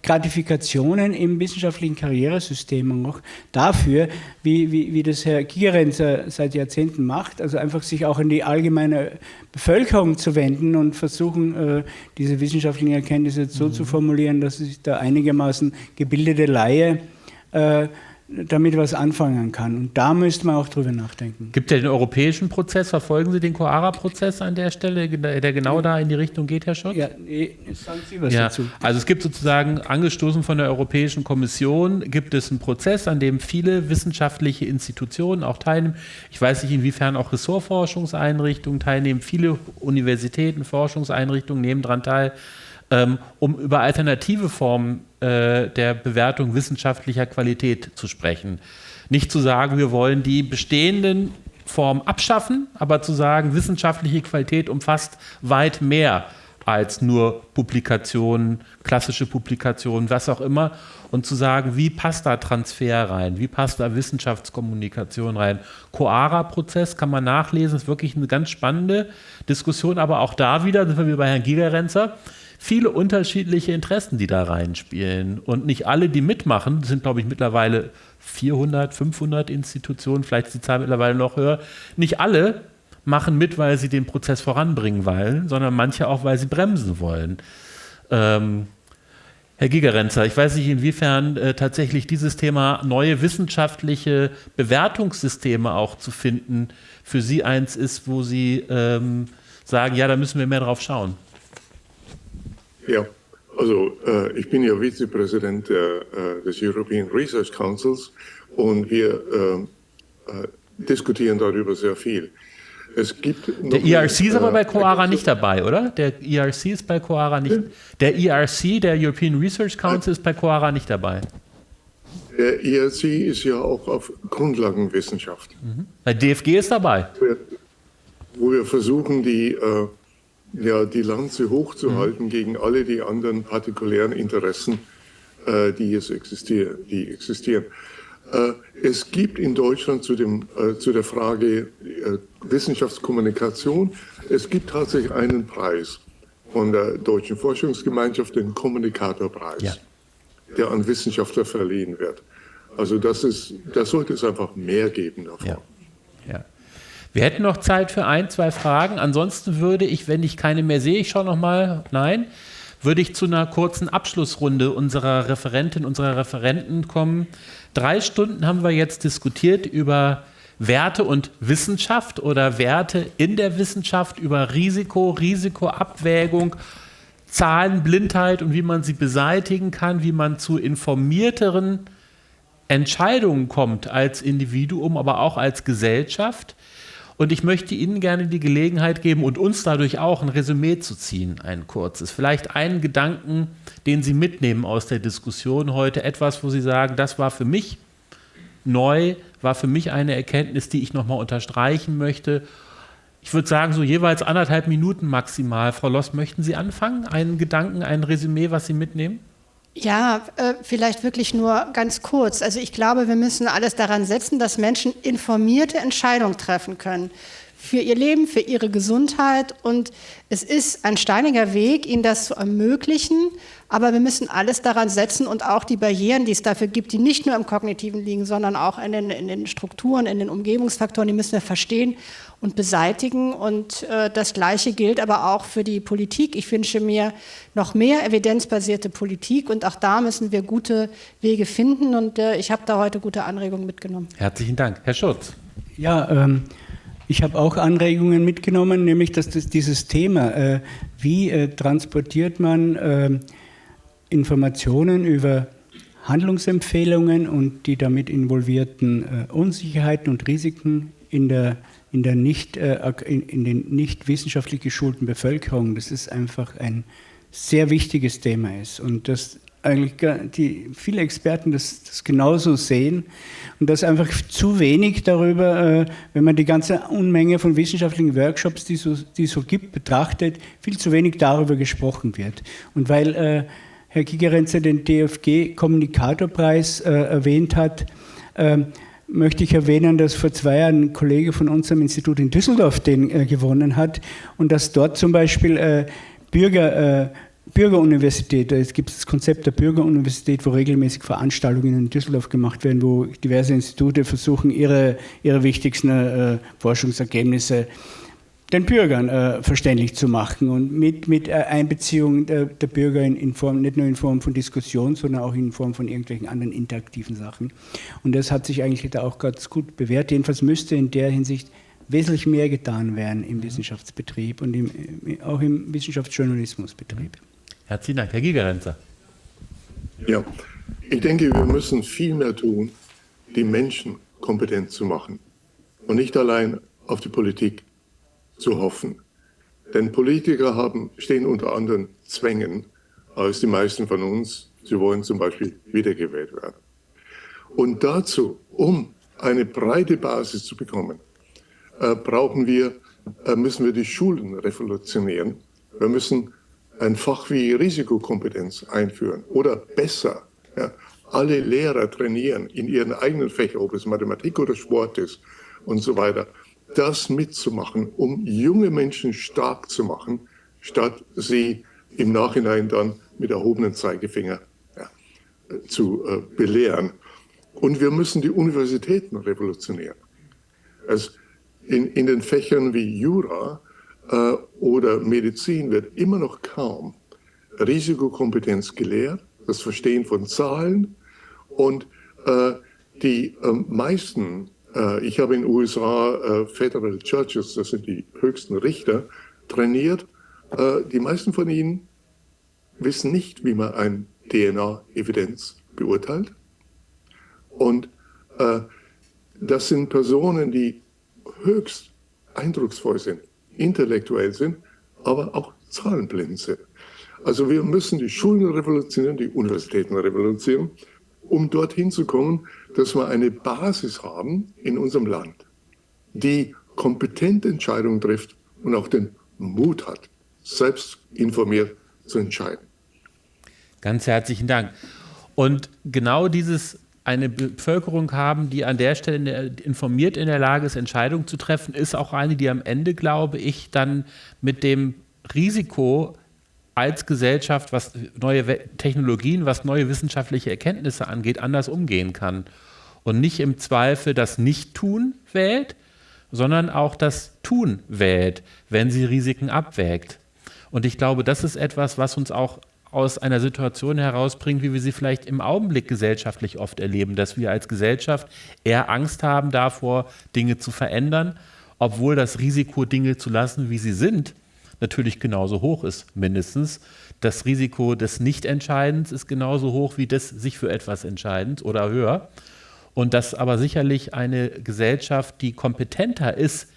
Gratifikationen im wissenschaftlichen Karrieresystem auch dafür, wie das Herr Gigerenzer seit Jahrzehnten macht, also einfach sich auch an die allgemeine Bevölkerung zu wenden und versuchen, diese wissenschaftlichen Erkenntnisse so zu formulieren, dass sich da einigermaßen gebildete Laie damit was anfangen kann. Und da müsste man auch drüber nachdenken. Gibt es den europäischen Prozess? Verfolgen Sie den Coara-Prozess an der Stelle, der genau da in die Richtung geht, Herr Schott? Ja, sagen Sie was dazu. Also es gibt sozusagen, angestoßen von der Europäischen Kommission, gibt es einen Prozess, an dem viele wissenschaftliche Institutionen auch teilnehmen. Ich weiß nicht, inwiefern auch Ressortforschungseinrichtungen teilnehmen. Viele Universitäten, Forschungseinrichtungen nehmen daran teil, um über alternative Formen der Bewertung wissenschaftlicher Qualität zu sprechen. Nicht zu sagen, wir wollen die bestehenden Formen abschaffen, aber zu sagen, wissenschaftliche Qualität umfasst weit mehr als nur Publikationen, klassische Publikationen, was auch immer. Und zu sagen, wie passt da Transfer rein, wie passt da Wissenschaftskommunikation rein. Coara-Prozess kann man nachlesen, ist wirklich eine ganz spannende Diskussion, aber auch da wieder, sind wir wie bei Herrn Gigerenzer, viele unterschiedliche Interessen, die da reinspielen. Und nicht alle, die mitmachen, sind, glaube ich, mittlerweile 400, 500 Institutionen, vielleicht ist die Zahl mittlerweile noch höher. Nicht alle machen mit, weil sie den Prozess voranbringen wollen, sondern manche auch, weil sie bremsen wollen. Herr Gigerenzer, ich weiß nicht, inwiefern tatsächlich dieses Thema neue wissenschaftliche Bewertungssysteme auch zu finden, für Sie eins ist, wo Sie sagen, ja, da müssen wir mehr drauf schauen. Ja, also ich bin ja Vizepräsident des European Research Councils und wir diskutieren darüber sehr viel. Es gibt der ERC ist aber bei Coara nicht dabei, oder? Der ERC ist bei Coara nicht. Der ERC, der European Research Council, ist bei Coara nicht dabei. Der IRC ist ja auch auf Grundlagenwissenschaft. Der DFG ist dabei. Wo wir versuchen, die Lanze hochzuhalten gegen alle die anderen partikulären Interessen, die existieren. Es gibt in Deutschland zu der Frage Wissenschaftskommunikation, es gibt tatsächlich einen Preis von der Deutschen Forschungsgemeinschaft, den Kommunikatorpreis, der an Wissenschaftler verliehen wird. Also das sollte es einfach mehr geben davon. Ja. Wir hätten noch Zeit für 1, 2 Fragen. Ansonsten würde ich, wenn ich keine mehr sehe, ich schaue noch mal, würde ich zu einer kurzen Abschlussrunde unserer Referenten kommen. 3 Stunden haben wir jetzt diskutiert über Werte und Wissenschaft oder Werte in der Wissenschaft, über Risikoabwägung, Zahlenblindheit und wie man sie beseitigen kann, wie man zu informierteren Entscheidungen kommt als Individuum, aber auch als Gesellschaft. Und ich möchte Ihnen gerne die Gelegenheit geben und uns dadurch auch ein Resümee zu ziehen, ein kurzes. Vielleicht einen Gedanken, den Sie mitnehmen aus der Diskussion heute. Etwas, wo Sie sagen, das war für mich neu, war für mich eine Erkenntnis, die ich nochmal unterstreichen möchte. Ich würde sagen, so jeweils 1,5 Minuten maximal. Frau Loss, möchten Sie anfangen? Einen Gedanken, ein Resümee, was Sie mitnehmen? Ja, vielleicht wirklich nur ganz kurz. Also ich glaube, wir müssen alles daran setzen, dass Menschen informierte Entscheidungen treffen können. Für ihr Leben, für ihre Gesundheit. Und es ist ein steiniger Weg, ihnen das zu ermöglichen. Aber wir müssen alles daran setzen und auch die Barrieren, die es dafür gibt, die nicht nur im Kognitiven liegen, sondern auch in den Strukturen, in den Umgebungsfaktoren, die müssen wir verstehen und beseitigen. Und das Gleiche gilt aber auch für die Politik. Ich wünsche mir noch mehr evidenzbasierte Politik und auch da müssen wir gute Wege finden. Und ich habe da heute gute Anregungen mitgenommen. Herzlichen Dank. Herr Schutz. Ja, ich habe auch Anregungen mitgenommen, nämlich dass dieses Thema, wie transportiert man Informationen über Handlungsempfehlungen und die damit involvierten Unsicherheiten und Risiken in den nicht wissenschaftlich geschulten Bevölkerung, dass es einfach ein sehr wichtiges Thema ist und dass eigentlich viele Experten das genauso sehen und dass einfach zu wenig darüber, wenn man die ganze Unmenge von wissenschaftlichen Workshops, die es so gibt, betrachtet, viel zu wenig darüber gesprochen wird. Und weil Herr Gigerenzer den DFG-Kommunikatorpreis erwähnt hat, möchte ich erwähnen, dass vor 2 Jahren ein Kollege von unserem Institut in Düsseldorf den gewonnen hat und dass dort zum Beispiel Bürgeruniversität, es gibt das Konzept der Bürgeruniversität, wo regelmäßig Veranstaltungen in Düsseldorf gemacht werden, wo diverse Institute versuchen, ihre wichtigsten Forschungsergebnisse den Bürgern verständlich zu machen und mit Einbeziehung der Bürger in Form, nicht nur in Form von Diskussion, sondern auch in Form von irgendwelchen anderen interaktiven Sachen. Und das hat sich eigentlich da auch ganz gut bewährt. Jedenfalls müsste in der Hinsicht wesentlich mehr getan werden im Wissenschaftsbetrieb und auch im Wissenschaftsjournalismusbetrieb. Herzlichen Dank. Herr Gigerenzer. Ja, ich denke, wir müssen viel mehr tun, die Menschen kompetent zu machen und nicht allein auf die Politik zu hoffen. Denn Politiker stehen unter anderen Zwängen als die meisten von uns. Sie wollen zum Beispiel wiedergewählt werden. Und dazu, um eine breite Basis zu bekommen, müssen wir die Schulen revolutionieren. Wir müssen ein Fach wie Risikokompetenz einführen oder besser alle Lehrer trainieren in ihren eigenen Fächern, ob es Mathematik oder Sport ist und so weiter, das mitzumachen, um junge Menschen stark zu machen, statt sie im Nachhinein dann mit erhobenem Zeigefinger zu belehren. Und wir müssen die Universitäten revolutionieren. Also in den Fächern wie Jura oder Medizin wird immer noch kaum Risikokompetenz gelehrt, das Verstehen von Zahlen und die meisten, ich habe in den USA Federal Judges, das sind die höchsten Richter, trainiert, die meisten von ihnen wissen nicht, wie man eine DNA-Evidenz beurteilt. Und das sind Personen, die höchst eindrucksvoll sind, intellektuell sind, aber auch zahlenblind sind. Also wir müssen die Schulen revolutionieren, die Universitäten revolutionieren um dorthin zu kommen, dass wir eine Basis haben in unserem Land, die kompetent Entscheidungen trifft und auch den Mut hat, selbst informiert zu entscheiden. Ganz herzlichen Dank. Und genau dieses eine Bevölkerung haben, die an der Stelle informiert in der Lage ist, Entscheidungen zu treffen, ist auch eine, die am Ende, glaube ich, dann mit dem Risiko als Gesellschaft, was neue Technologien, was neue wissenschaftliche Erkenntnisse angeht, anders umgehen kann. Und nicht im Zweifel das Nicht-Tun wählt, sondern auch das Tun wählt, wenn sie Risiken abwägt. Und ich glaube, das ist etwas, was uns auch aus einer Situation herausbringt, wie wir sie vielleicht im Augenblick gesellschaftlich oft erleben, dass wir als Gesellschaft eher Angst haben davor, Dinge zu verändern, obwohl das Risiko, Dinge zu lassen, wie sie sind, natürlich genauso hoch ist, mindestens. Das Risiko des Nichtentscheidens ist genauso hoch wie das sich für etwas Entscheidens oder höher. Und dass aber sicherlich eine Gesellschaft, die kompetenter ist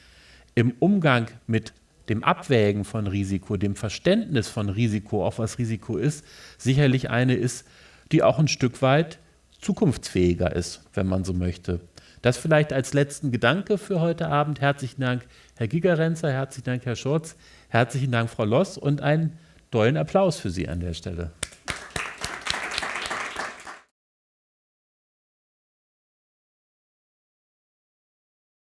im Umgang mit dem Abwägen von Risiko, dem Verständnis von Risiko, auch was Risiko ist, sicherlich eine ist, die auch ein Stück weit zukunftsfähiger ist, wenn man so möchte. Das vielleicht als letzten Gedanke für heute Abend. Herzlichen Dank, Herr Gigerenzer, herzlichen Dank, Herr Schurz, herzlichen Dank, Frau Loss, und einen dollen Applaus für Sie an der Stelle.